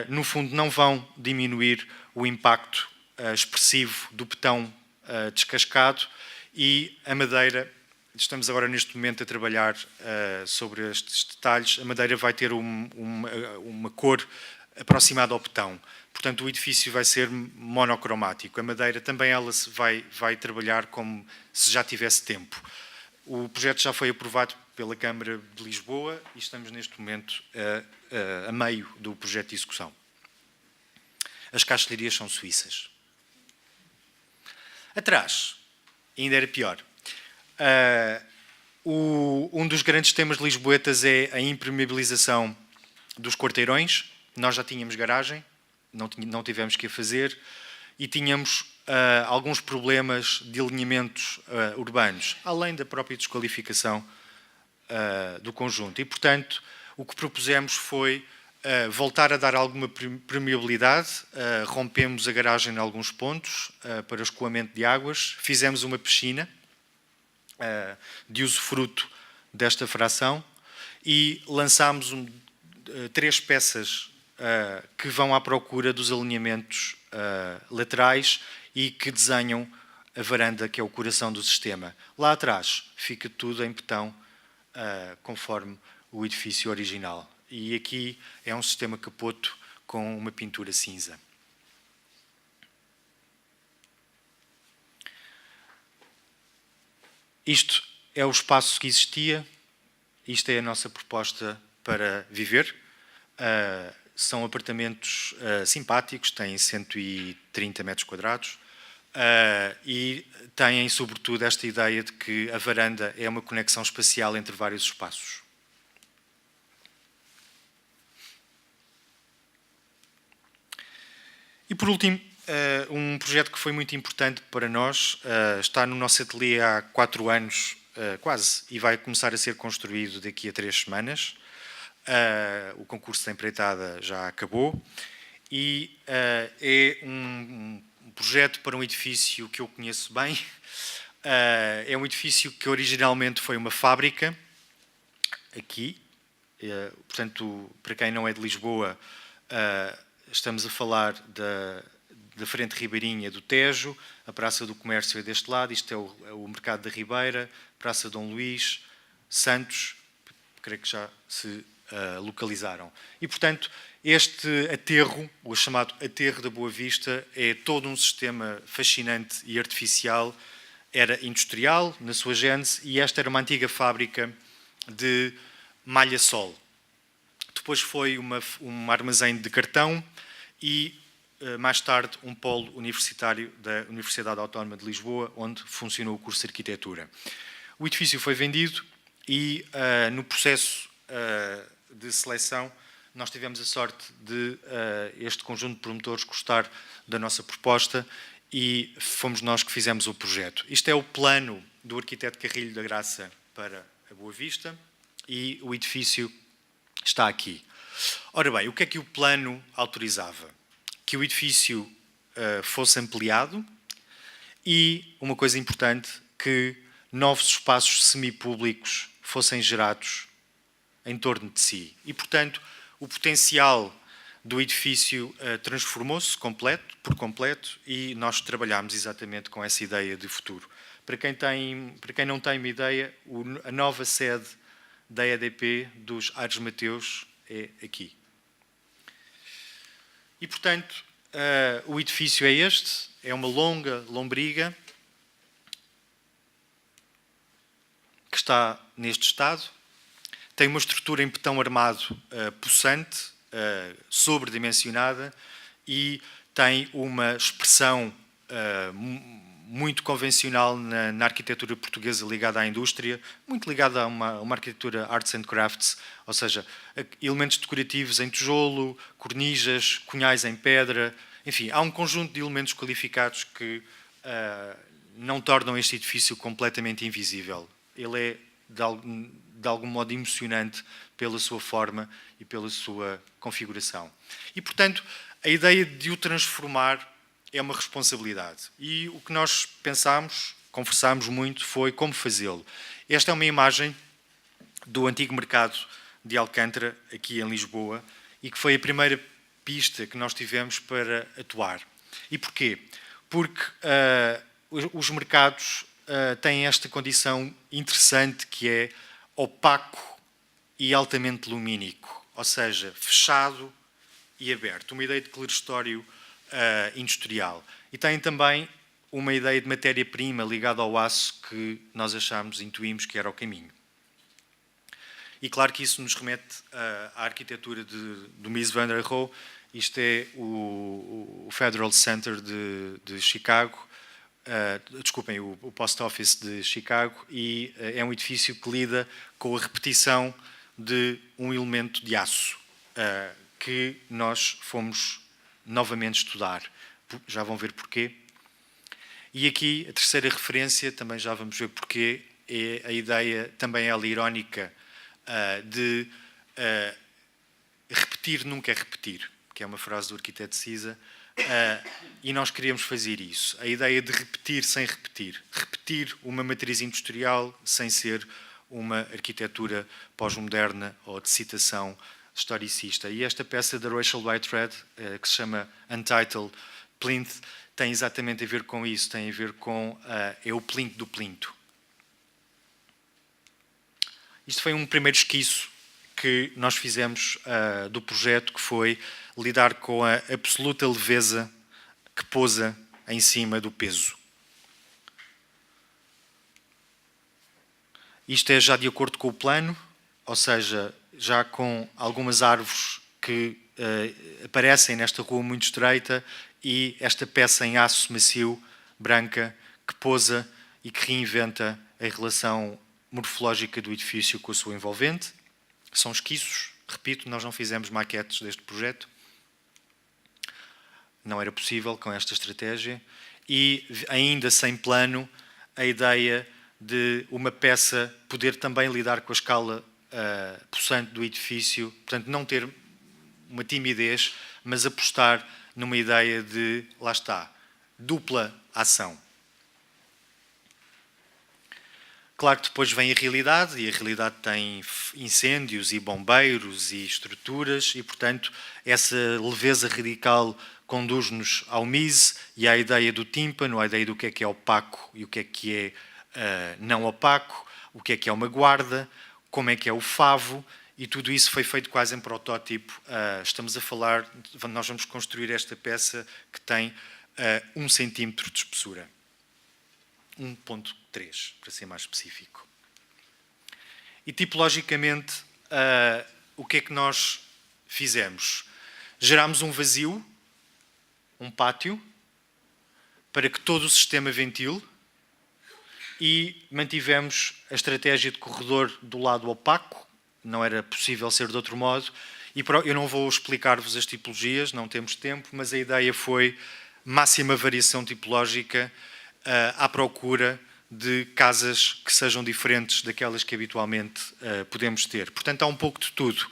no fundo não vão diminuir o impacto expressivo do betão descascado, e a madeira, estamos agora neste momento a trabalhar sobre estes detalhes, a madeira vai ter uma cor aproximada ao betão. Portanto, o edifício vai ser monocromático. A madeira também ela vai trabalhar como se já tivesse tempo. O projeto já foi aprovado pela Câmara de Lisboa e estamos neste momento a meio do projeto de execução. As caixilharias são suíças. Atrás, ainda era pior. Um dos grandes temas lisboetas é a impermeabilização dos quarteirões. Nós já tínhamos garagem, não tivemos que a fazer, e tínhamos alguns problemas de alinhamentos urbanos, além da própria desqualificação do conjunto. E, portanto, o que propusemos foi voltar a dar alguma permeabilidade, rompemos a garagem em alguns pontos para escoamento de águas, fizemos uma piscina de usufruto desta fração e lançámos 3 peças que vão à procura dos alinhamentos laterais e que desenham a varanda, que é o coração do sistema. Lá atrás fica tudo em betão, conforme o edifício original. E aqui é um sistema capoto com uma pintura cinza. Isto é o espaço que existia, isto é a nossa proposta para viver. São apartamentos simpáticos, têm 130 metros quadrados e têm, sobretudo, esta ideia de que a varanda é uma conexão espacial entre vários espaços. E, por último, um projeto que foi muito importante para nós, está no nosso ateliê há 4 anos, quase, e vai começar a ser construído daqui a 3 semanas. O concurso da empreitada já acabou e é um projeto para um edifício que eu conheço bem. É um edifício que originalmente foi uma fábrica, aqui. Portanto, para quem não é de Lisboa, estamos a falar da Frente Ribeirinha do Tejo, a Praça do Comércio é deste lado, isto é o Mercado da Ribeira, Praça Dom Luís, Santos, creio que já se localizaram. E, portanto, este aterro, o chamado Aterro da Boa Vista, é todo um sistema fascinante e artificial. Era industrial, na sua gênese, e esta era uma antiga fábrica de malha-sol. Depois foi um armazém de cartão e, mais tarde, um polo universitário da Universidade Autónoma de Lisboa, onde funcionou o curso de Arquitetura. O edifício foi vendido e, no processo de seleção, nós tivemos a sorte de este conjunto de promotores gostar da nossa proposta e fomos nós que fizemos o projeto. Isto é o plano do arquiteto Carrilho da Graça para a Boa Vista e o edifício está aqui. Ora bem, o que é que o plano autorizava? Que o edifício fosse ampliado e, uma coisa importante, que novos espaços semipúblicos fossem gerados em torno de si. E, portanto, o potencial do edifício transformou-se por completo e nós trabalhámos exatamente com essa ideia de futuro. Para quem não tem uma ideia, a nova sede da EDP dos Aires Mateus é aqui. E, portanto, o edifício é este, é uma longa lombriga que está neste estado. Tem uma estrutura em betão armado possante, sobredimensionada e tem uma expressão muito convencional na arquitetura portuguesa ligada à indústria, muito ligada a uma arquitetura arts and crafts, ou seja, elementos decorativos em tijolo, cornijas, cunhais em pedra, enfim, há um conjunto de elementos qualificados que não tornam este edifício completamente invisível. Ele é, de algum modo, emocionante pela sua forma e pela sua configuração. E, portanto, a ideia de o transformar é uma responsabilidade. E o que nós pensámos, conversámos muito, foi como fazê-lo. Esta é uma imagem do antigo mercado de Alcântara, aqui em Lisboa, e que foi a primeira pista que nós tivemos para atuar. E porquê? Porque os mercados têm esta condição interessante que é opaco e altamente lumínico, ou seja, fechado e aberto. Uma ideia de clerestório industrial. E tem também uma ideia de matéria-prima ligada ao aço que nós intuímos que era o caminho. E claro que isso nos remete à arquitetura do Mies van der Rohe. Isto é o Federal Center de Chicago, o Post Office de Chicago, e é um edifício que lida com a repetição de um elemento de aço que nós fomos novamente estudar. Já vão ver porquê. E aqui a terceira referência, também já vamos ver porquê, é a ideia, também ela irónica, de repetir nunca é repetir, que é uma frase do arquiteto Cisa, e nós queríamos fazer isso. A ideia de repetir sem repetir. Repetir uma matriz industrial sem ser uma arquitetura pós-moderna ou de citação historicista. E esta peça da Rachel Whitehead, que se chama Untitled Plinth, tem exatamente a ver com isso, tem a ver com é o plinth do plinto. Isto foi um primeiro esquiço que nós fizemos do projeto, que foi lidar com a absoluta leveza que pousa em cima do peso. Isto é já de acordo com o plano, ou seja, já com algumas árvores que aparecem nesta rua muito estreita e esta peça em aço macio, branca, que pousa e que reinventa a relação morfológica do edifício com a sua envolvente. São esquiços, repito, nós não fizemos maquetes deste projeto. Não era possível com esta estratégia. E, ainda sem plano, a ideia de uma peça poder também lidar com a escala possante do edifício, portanto, não ter uma timidez, mas apostar numa ideia de, lá está, dupla ação. Claro que depois vem a realidade, e a realidade tem incêndios e bombeiros e estruturas, e, portanto, essa leveza radical conduz-nos ao mise e à ideia do tímpano, à ideia do que é opaco e o que é não opaco, o que é uma guarda, como é que é o favo, e tudo isso foi feito quase em protótipo. Estamos a falar, nós vamos construir esta peça que tem 1 centímetro de espessura. 1.3, para ser mais específico. E tipologicamente, o que é que nós fizemos? Gerámos um vazio, um pátio, para que todo o sistema ventile, e mantivemos a estratégia de corredor do lado opaco, não era possível ser de outro modo, e eu não vou explicar-vos as tipologias, não temos tempo, mas a ideia foi máxima variação tipológica à procura de casas que sejam diferentes daquelas que habitualmente podemos ter. Portanto, há um pouco de tudo.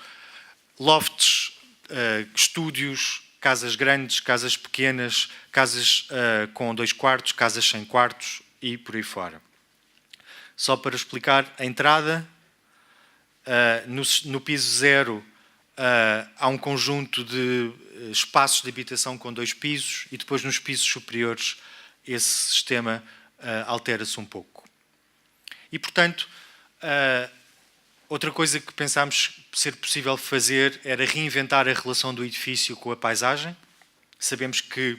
Lofts, estúdios, casas grandes, casas pequenas, casas com 2 quartos, casas sem quartos e por aí fora. Só para explicar, a entrada, no piso 0 há um conjunto de espaços de habitação com 2 pisos, e depois nos pisos superiores esse sistema altera-se um pouco. E, portanto, outra coisa que pensámos ser possível fazer era reinventar a relação do edifício com a paisagem. Sabemos que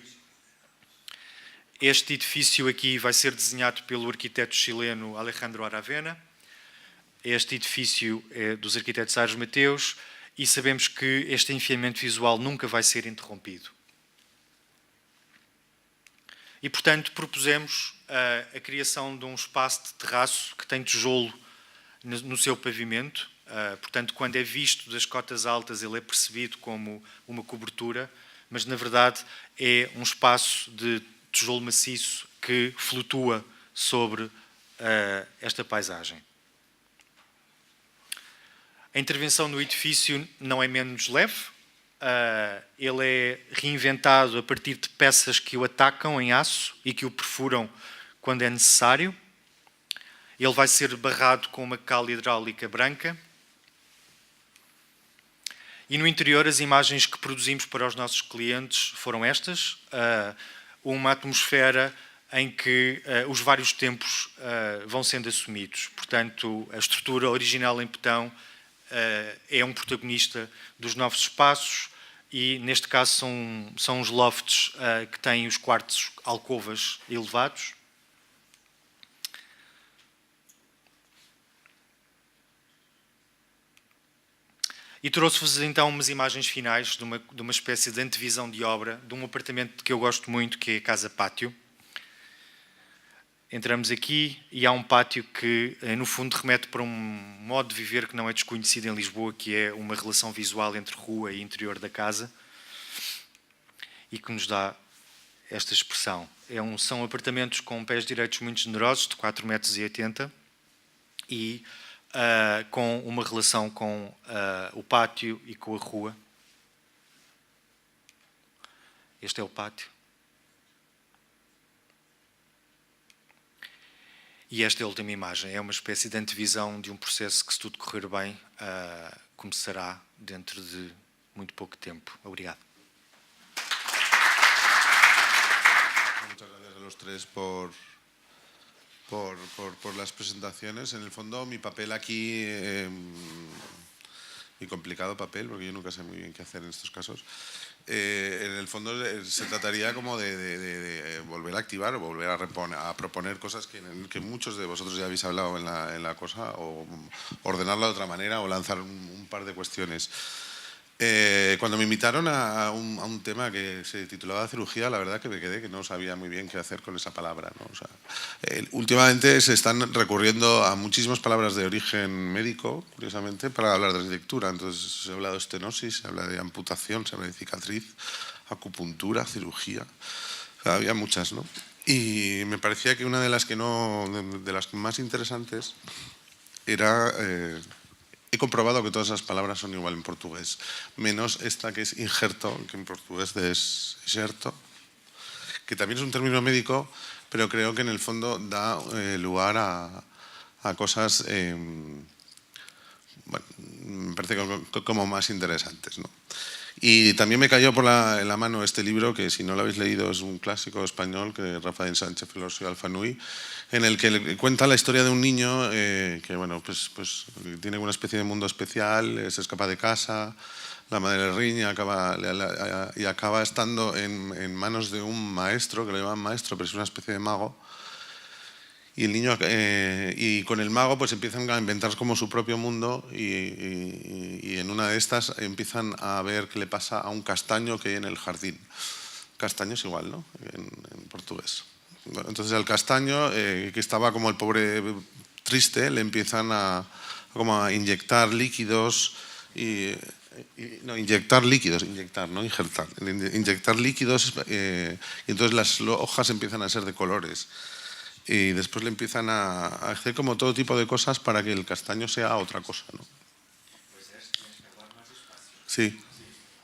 este edifício aqui vai ser desenhado pelo arquiteto chileno Alejandro Aravena. Este edifício é dos arquitetos Aires Mateus, e sabemos que este enfiamento visual nunca vai ser interrompido. E, portanto, propusemos a criação de um espaço de terraço que tem tijolo no seu pavimento. Portanto, quando é visto das cotas altas, ele é percebido como uma cobertura, mas, na verdade, é um espaço de tijolo maciço que flutua sobre esta paisagem. A intervenção no edifício não é menos leve. Ele é reinventado a partir de peças que o atacam em aço e que o perfuram quando é necessário. Ele vai ser barrado com uma cal hidráulica branca. E no interior, as imagens que produzimos para os nossos clientes foram estas. Uma atmosfera em que os vários tempos vão sendo assumidos. Portanto, a estrutura original em betão é um protagonista dos novos espaços, e neste caso são os lofts que têm os quartos alcovas elevados. E trouxe-vos então umas imagens finais de uma espécie de antevisão de obra de um apartamento que eu gosto muito, que é a Casa Pátio. Entramos aqui e há um pátio que, no fundo, remete para um modo de viver que não é desconhecido em Lisboa, que é uma relação visual entre rua e interior da casa, e que nos dá esta expressão. São apartamentos com pés direitos muito generosos, de 4,80 m, e com uma relação com o pátio e com a rua. Este é o pátio. E esta é a última imagem. É uma espécie de antevisão de um processo que, se tudo correr bem, começará dentro de muito pouco tempo. Obrigado. Muchas gracias a los tres por las presentaciones. En el fondo, mi papel aquí, mi complicado papel, porque yo nunca sé muy bien qué hacer en estos casos, en el fondo se trataría como de volver a activar o volver a proponer cosas que muchos de vosotros ya habéis hablado en la cosa, o ordenarla de otra manera, o lanzar un par de cuestiones. Cuando me invitaron a un tema que se titulaba cirugía, la verdad que me quedé que no sabía muy bien qué hacer con esa palabra, ¿no? O sea, últimamente se están recurriendo a muchísimas palabras de origen médico, curiosamente, para hablar de arquitectura. Entonces se habla de estenosis, se habla de amputación, se habla de cicatriz, acupuntura, cirugía. O sea, había muchas, ¿no? Y me parecía que una de las de las más interesantes era... He comprobado que todas esas palabras son igual en portugués, menos esta que es injerto, que en portugués es exerto, que también es un término médico, pero creo que en el fondo da lugar a cosas, bueno, me parece como más interesantes, ¿no? Y también me cayó en la mano este libro, que si no lo habéis leído es un clásico español, que Rafael Sánchez Felosio Alfanui, en el que cuenta la historia de un niño que bueno, pues tiene una especie de mundo especial, se escapa de casa, la madre le riña y acaba estando en manos de un maestro, que lo llaman maestro, pero es una especie de mago. Y el niño, y con el mago pues empiezan a inventar como su propio mundo y en una de estas empiezan a ver qué le pasa a un castaño que hay en el jardín. Castaño es igual, ¿no? En portugués. Entonces al castaño, que estaba como el pobre triste, le empiezan como a inyectar líquidos inyectar, no injertar. Inyectar líquidos y entonces las hojas empiezan a ser de colores. Y después le empiezan a hacer como todo tipo de cosas para que el castaño sea otra cosa, ¿no? Sí,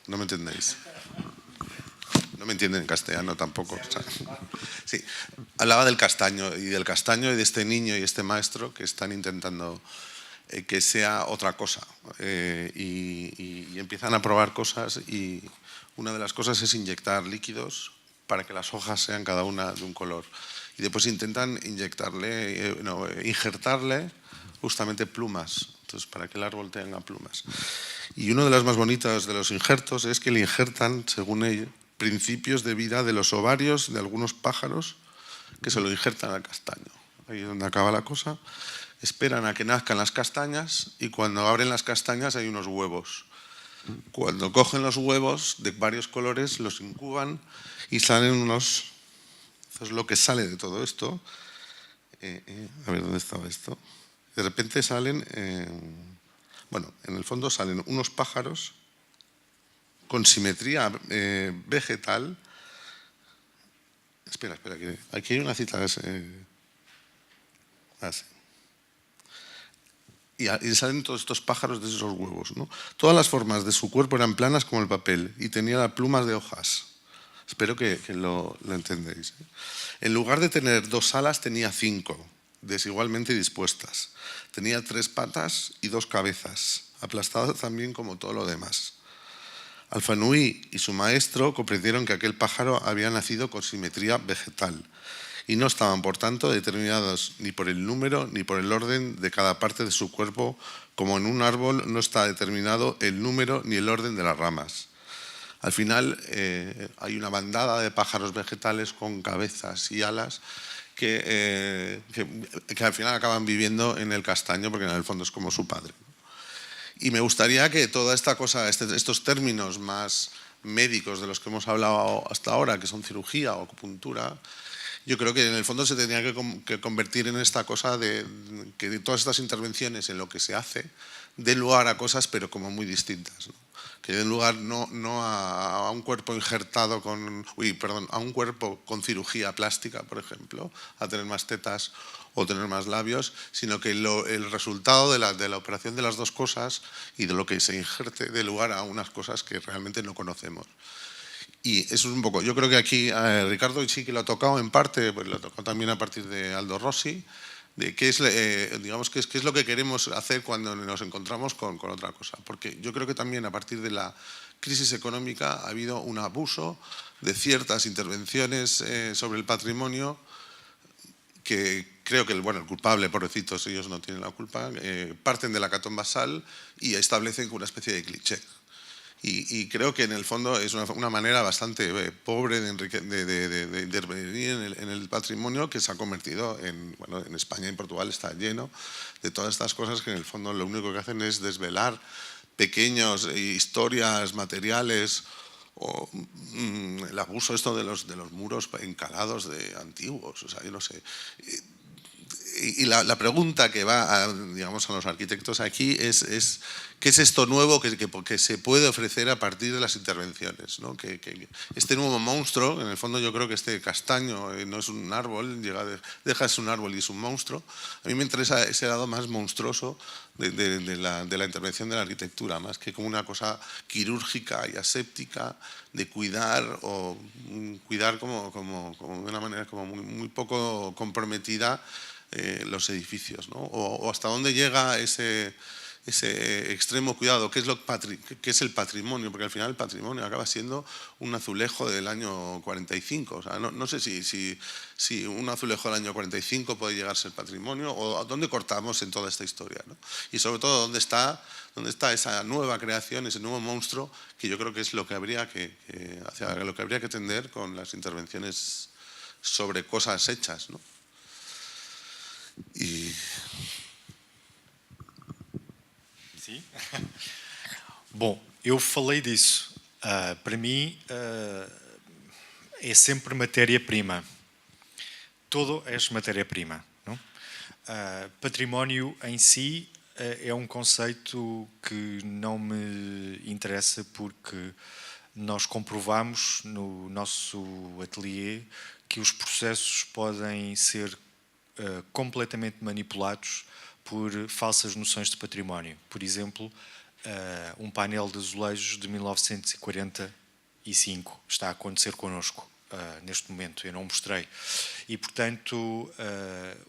no me entendéis. No me entienden en castellano tampoco. O sea, sí, hablaba del castaño y de este niño y este maestro que están intentando que sea otra cosa. Y empiezan a probar cosas y una de las cosas es inyectar líquidos para que las hojas sean cada una de un color. Y después intentan injertarle justamente plumas, entonces para que el árbol tenga plumas. Y una de las más bonitas de los injertos es que le injertan, según ellos, principios de vida de los ovarios de algunos pájaros que se lo injertan al castaño. Ahí es donde acaba la cosa. Esperan a que nazcan las castañas y cuando abren las castañas hay unos huevos. Cuando cogen los huevos de varios colores, los incuban y salen unos... Eso es lo que sale de todo esto. A ver, ¿dónde estaba esto? De repente salen... bueno, en el fondo salen unos pájaros con simetría vegetal. Espera, que aquí hay una cita. Sí. Y salen todos estos pájaros de esos huevos, ¿no? Todas las formas de su cuerpo eran planas como el papel y tenía plumas de hojas. Espero que lo entendéis. En lugar de tener 2 alas, tenía 5, desigualmente dispuestas. Tenía 3 patas y 2 cabezas, aplastado también como todo lo demás. Alfanui y su maestro comprendieron que aquel pájaro había nacido con simetría vegetal y no estaban, por tanto, determinados ni por el número ni por el orden de cada parte de su cuerpo, como en un árbol no está determinado el número ni el orden de las ramas. Al final hay una bandada de pájaros vegetales con cabezas y alas que al final acaban viviendo en el castaño porque en el fondo es como su padre. Y me gustaría que toda esta cosa, estos términos más médicos de los que hemos hablado hasta ahora, que son cirugía o acupuntura, yo creo que en el fondo se tendría que convertir en esta cosa de que todas estas intervenciones en lo que se hace den lugar a cosas pero como muy distintas, ¿no? Que den lugar no a un cuerpo injertado a un cuerpo con cirugía plástica, por ejemplo, a tener más tetas o tener más labios, sino que el resultado de la operación de las dos cosas y de lo que se injerte dé lugar a unas cosas que realmente no conocemos. Y eso es un poco, yo creo que aquí Ricardo sí que lo ha tocado en parte, pues lo ha tocado también a partir de Aldo Rossi, de qué es, digamos, qué es lo que queremos hacer cuando nos encontramos con otra cosa. Porque yo creo que también a partir de la crisis económica ha habido un abuso de ciertas intervenciones sobre el patrimonio que creo que el culpable, pobrecitos, ellos no tienen la culpa, parten de la Catón Basal y establecen una especie de cliché. Y creo que en el fondo es una manera bastante pobre de intervenir en el patrimonio que se ha convertido en España y en Portugal está lleno de todas estas cosas que en el fondo lo único que hacen es desvelar pequeñas historias materiales o el abuso de los muros encalados de antiguos, o sea, yo no sé. Y la pregunta que va a los arquitectos aquí es ¿qué es esto nuevo que se puede ofrecer a partir de las intervenciones, ¿no? Que este nuevo monstruo, en el fondo yo creo que este castaño no es un árbol, deja de ser un árbol y es un monstruo. A mí me interesa ese lado más monstruoso de la intervención de la arquitectura, más que como una cosa quirúrgica y aséptica de cuidar o cuidar como de una manera como muy poco comprometida los edificios, ¿no? O hasta dónde llega ese extremo cuidado, qué es el patrimonio, porque al final el patrimonio acaba siendo un azulejo del año 45. O sea, no sé si un azulejo del año 45 puede llegar a ser patrimonio o a dónde cortamos en toda esta historia, ¿no? Y sobre todo dónde está esa nueva creación, ese nuevo monstruo, que yo creo que es lo que hacia lo que habría que tender con las intervenciones sobre cosas hechas, ¿no? Sim. Bom, eu falei disso. Para mim, é sempre matéria-prima. Todo é matéria-prima. Património em si é um conceito que não me interessa porque nós comprovamos no nosso ateliê que os processos podem ser completamente manipulados por falsas noções de património. Por exemplo, um painel de azulejos de 1945 está a acontecer connosco neste momento, eu não mostrei. E, portanto,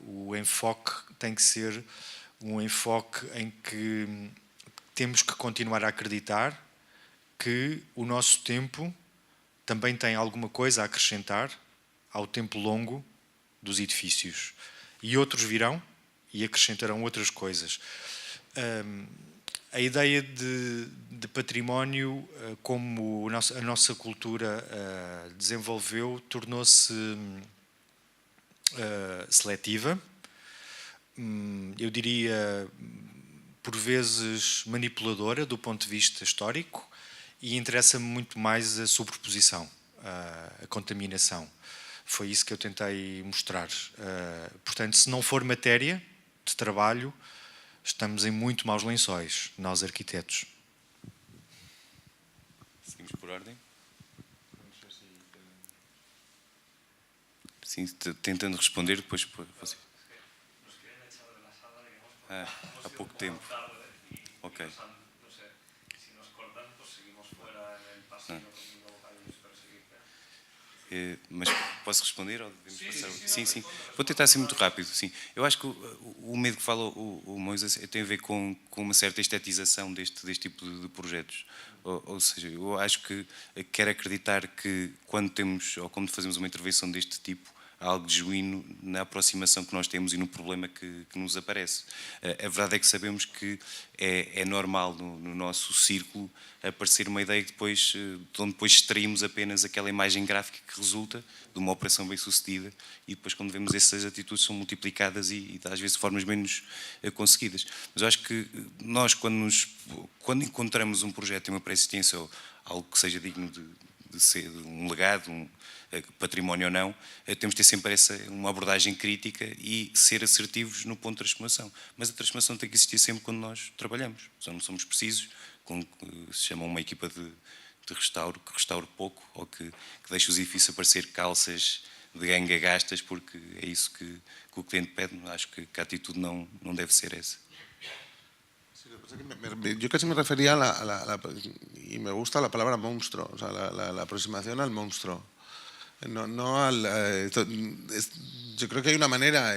o enfoque tem que ser um enfoque em que temos que continuar a acreditar que o nosso tempo também tem alguma coisa a acrescentar ao tempo longo dos edifícios. E outros virão e acrescentarão outras coisas. A ideia de património, como a nossa cultura desenvolveu, tornou-se seletiva. Eu diria, por vezes, manipuladora do ponto de vista histórico e interessa-me muito mais a sobreposição, a contaminação. Foi isso que eu tentei mostrar. Portanto, se não for matéria de trabalho, estamos em muito maus lençóis, nós arquitetos. Seguimos por ordem? Sim, tentando responder, depois você. Há pouco tempo. Ok. Mas posso responder ou devemos passar? Sim. Vou tentar ser muito rápido. Sim. Eu acho que o medo que fala o Moisés tem a ver com uma certa estetização deste tipo de projetos. Ou seja, eu acho que quero acreditar que quando temos ou quando fazemos uma intervenção deste tipo, há algo de genuíno na aproximação que nós temos e no problema que nos aparece. A verdade é que sabemos que é normal no nosso círculo aparecer uma ideia que depois, de onde depois extraímos apenas aquela imagem gráfica que resulta de uma operação bem sucedida e depois quando vemos essas atitudes são multiplicadas e às vezes de formas menos conseguidas. Mas eu acho que nós quando encontramos um projeto e uma pré-existência ou algo que seja digno de ser um legado, património ou não, temos de ter sempre uma abordagem crítica e ser assertivos no ponto de transformação. Mas a transformação tem que existir sempre quando nós trabalhamos. Não somos precisos, se chama uma equipa de restauro, que restaure pouco ou que deixe os edifícios a parecer calças de ganga gastas, porque é isso que o cliente pede. Acho que a atitude não deve ser esa. Yo casi me refería y me gusta la palabra monstruo, o sea, la aproximación al monstruo. No yo creo que hay una manera,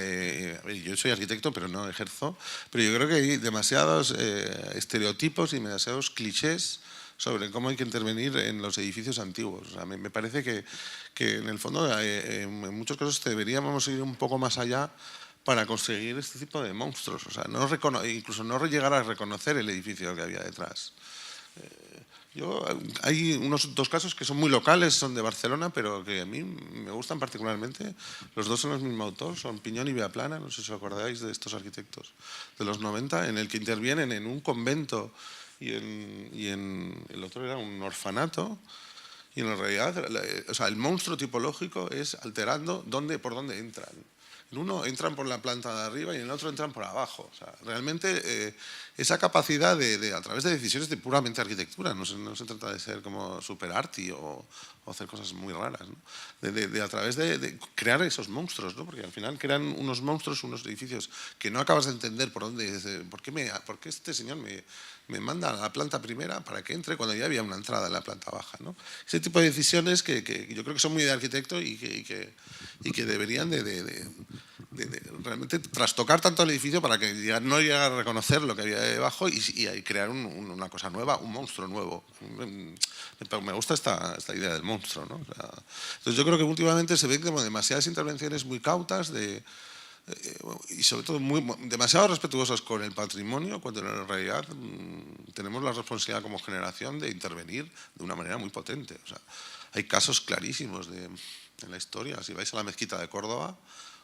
yo soy arquitecto pero no ejerzo, pero yo creo que hay demasiados estereotipos y demasiados clichés sobre cómo hay que intervenir en los edificios antiguos. O sea, me parece que en el fondo en muchos casos deberíamos ir un poco más allá para conseguir este tipo de monstruos. O sea, incluso no llegar a reconocer el edificio que había detrás. Hay unos dos casos que son muy locales, son de Barcelona, pero que a mí me gustan particularmente. Los dos son el mismo autor, son Piñón y Viaplana, no sé si os acordáis de estos arquitectos de los 90, en el que intervienen en un convento y el otro era un orfanato. Y en realidad, o sea, el monstruo tipológico es alterando por dónde entran. En uno entran por la planta de arriba y en el otro entran por abajo. O sea, realmente esa capacidad de a través de decisiones de puramente arquitectura, no se trata de ser como super arty o hacer cosas muy raras, ¿no? A través de crear esos monstruos, ¿no? Porque al final crean unos monstruos, unos edificios que no acabas de entender por qué este señor me manda a la planta primera para que entre cuando ya había una entrada en la planta baja, ¿no? Ese tipo de decisiones que yo creo que son muy de arquitecto y que deberían de realmente trastocar tanto el edificio para que no llegue a reconocer lo que había debajo y crear una cosa nueva, un monstruo nuevo. Me gusta esta idea del monstruo, ¿no? O sea, entonces yo creo que últimamente se ven como demasiadas intervenciones muy cautas y sobre todo demasiado respetuosas con el patrimonio, cuando en realidad tenemos la responsabilidad como generación de intervenir de una manera muy potente. O sea, hay casos clarísimos en la historia. Si vais a la mezquita de Córdoba,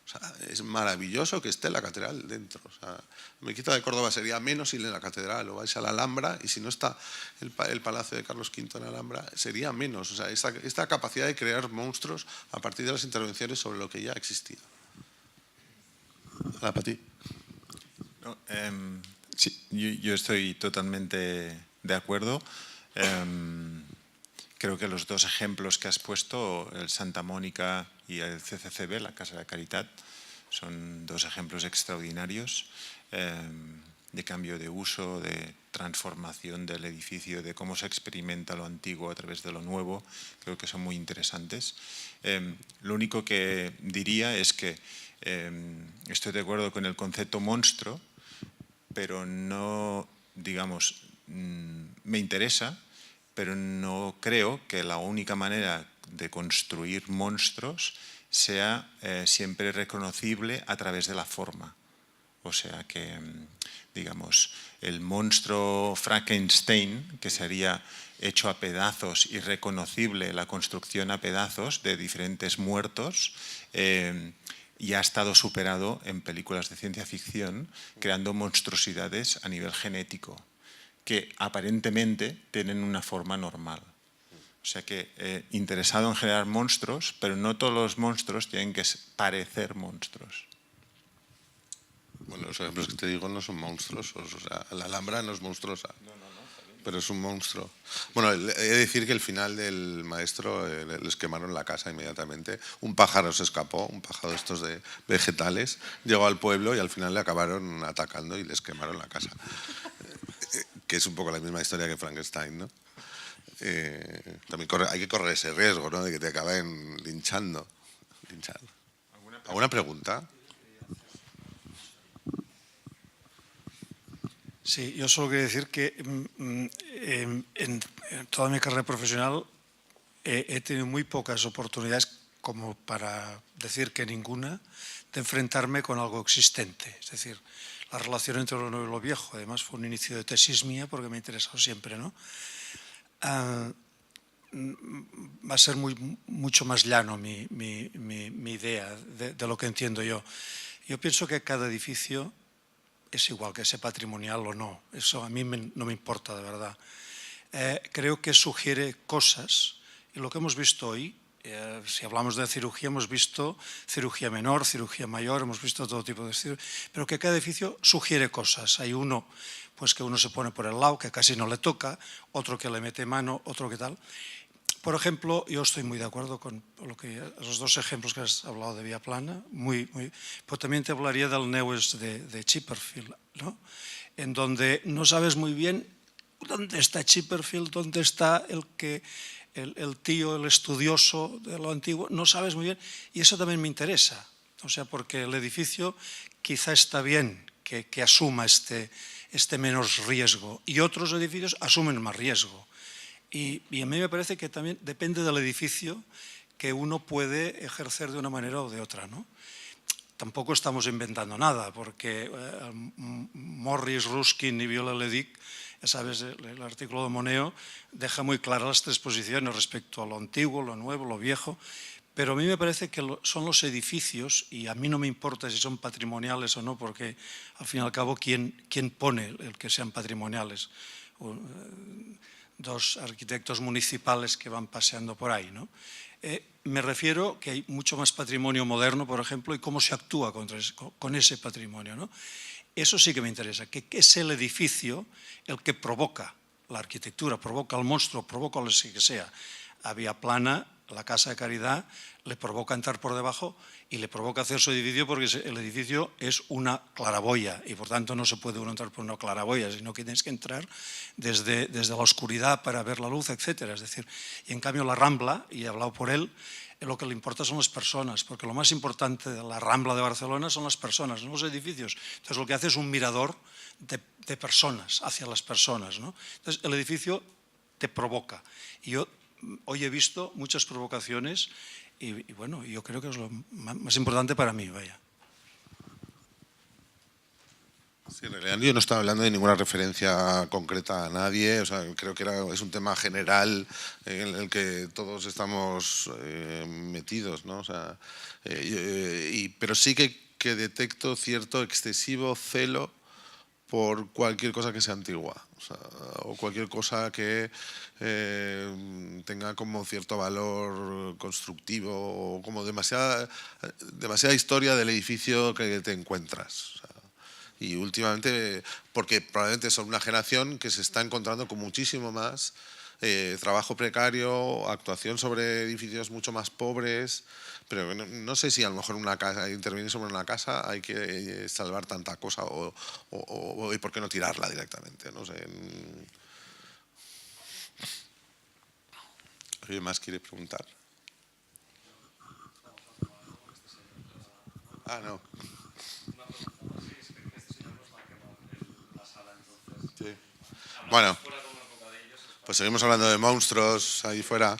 o sea, es maravilloso que esté la catedral dentro. O sea, la mezquita de Córdoba sería menos sin la catedral. O vais a la Alhambra y si no está el Palacio de Carlos V en la Alhambra, sería menos. O sea, esta capacidad de crear monstruos a partir de las intervenciones sobre lo que ya existía. Para ti. No, sí, yo estoy totalmente de acuerdo. Creo que los dos ejemplos que has puesto, el Santa Mónica y el CCCB, la Casa de la Caridad, son dos ejemplos extraordinarios de cambio de uso, de transformación del edificio, de cómo se experimenta lo antiguo a través de lo nuevo. Creo que son muy interesantes. Lo único que diría es que estoy de acuerdo con el concepto monstruo, pero no, digamos, me interesa, pero no creo que la única manera de construir monstruos sea siempre reconocible a través de la forma. O sea que, digamos, el monstruo Frankenstein, que sería hecho a pedazos y reconocible la construcción a pedazos de diferentes muertos, y ha estado superado en películas de ciencia ficción, creando monstruosidades a nivel genético, que aparentemente tienen una forma normal. O sea que interesado en generar monstruos, pero no todos los monstruos tienen que parecer monstruos. Bueno, los ejemplos que te digo no son monstruosos. O sea, la Alhambra no es monstruosa. Pero es un monstruo. Bueno, he de decir que el final del maestro les quemaron la casa inmediatamente. Un pájaro se escapó, un pájaro de estos de vegetales, llegó al pueblo y al final le acabaron atacando y les quemaron la casa. Que es un poco la misma historia que Frankenstein, ¿no? También hay que correr ese riesgo, ¿no? De que te acaben linchando. ¿Alguna pregunta? Sí, yo solo quería decir que en toda mi carrera profesional he tenido muy pocas oportunidades, como para decir que ninguna, de enfrentarme con algo existente. Es decir, la relación entre lo nuevo y lo viejo. Además fue un inicio de tesis mía porque me ha interesado siempre, ¿no? Va a ser mucho más llano mi idea de lo que entiendo yo. Yo pienso que cada edificio es igual, que sea patrimonial o no. Eso a mí no me importa, de verdad. Creo que sugiere cosas Y lo que hemos visto hoy, si hablamos de cirugía, hemos visto cirugía menor, cirugía mayor, hemos visto todo tipo de cirugía, pero que cada edificio sugiere cosas. Hay uno pues que uno se pone por el lado, que casi no le toca, otro que le mete mano, otro que tal. Por ejemplo, yo estoy muy de acuerdo con los dos ejemplos que has hablado de vía plana, pero también te hablaría del Neues de Chipperfield, ¿no? En donde no sabes muy bien dónde está Chipperfield, dónde está el tío, el estudioso de lo antiguo, no sabes muy bien, y eso también me interesa, o sea, porque el edificio quizá está bien que asuma este menos riesgo, y otros edificios asumen más riesgo. Y a mí me parece que también depende del edificio que uno puede ejercer de una manera o de otra, ¿no? Tampoco estamos inventando nada, porque Morris, Ruskin y Viollet-le-Duc, ya sabes, el artículo de Moneo deja muy claras las tres posiciones respecto a lo antiguo, lo nuevo, lo viejo, pero a mí me parece que son los edificios, y a mí no me importa si son patrimoniales o no, porque al fin y al cabo, ¿quién pone el que sean patrimoniales? Dos arquitectos municipales que van paseando por ahí, ¿no? Me refiero que hay mucho más patrimonio moderno, por ejemplo, y cómo se actúa con ese patrimonio, ¿no? Eso sí que me interesa, que es el edificio el que provoca la arquitectura, provoca el monstruo, provoca lo que sea. A vía plana, la Casa de Caridad le provoca entrar por debajo y le provoca hacer su edificio porque el edificio es una claraboya y por tanto no se puede uno entrar por una claraboya, sino que tienes que entrar desde la oscuridad para ver la luz, etc. Es decir, y en cambio la Rambla, y he hablado por él, lo que le importa son las personas, porque lo más importante de la Rambla de Barcelona son las personas, no los edificios. Entonces lo que hace es un mirador de personas, hacia las personas, ¿no? Entonces el edificio te provoca. Y yo hoy he visto muchas provocaciones y bueno, yo creo que es lo más importante para mí, vaya. Sí, en realidad yo no estaba hablando de ninguna referencia concreta a nadie, o sea, creo que es un tema general en el que todos estamos metidos, ¿no? O sea, pero sí que detecto cierto excesivo celo por cualquier cosa que sea antigua, o cualquier cosa que tenga como cierto valor constructivo o como demasiada historia del edificio que te encuentras. O sea, y últimamente, porque probablemente son una generación que se está encontrando con muchísimo más trabajo precario, actuación sobre edificios mucho más pobres, pero no sé si a lo mejor una casa, intervenir sobre una casa hay que salvar tanta cosa y por qué no tirarla directamente, no sé. ¿Alguien más quiere preguntar? Ah, no. Sí. Bueno, pues seguimos hablando de monstruos ahí fuera.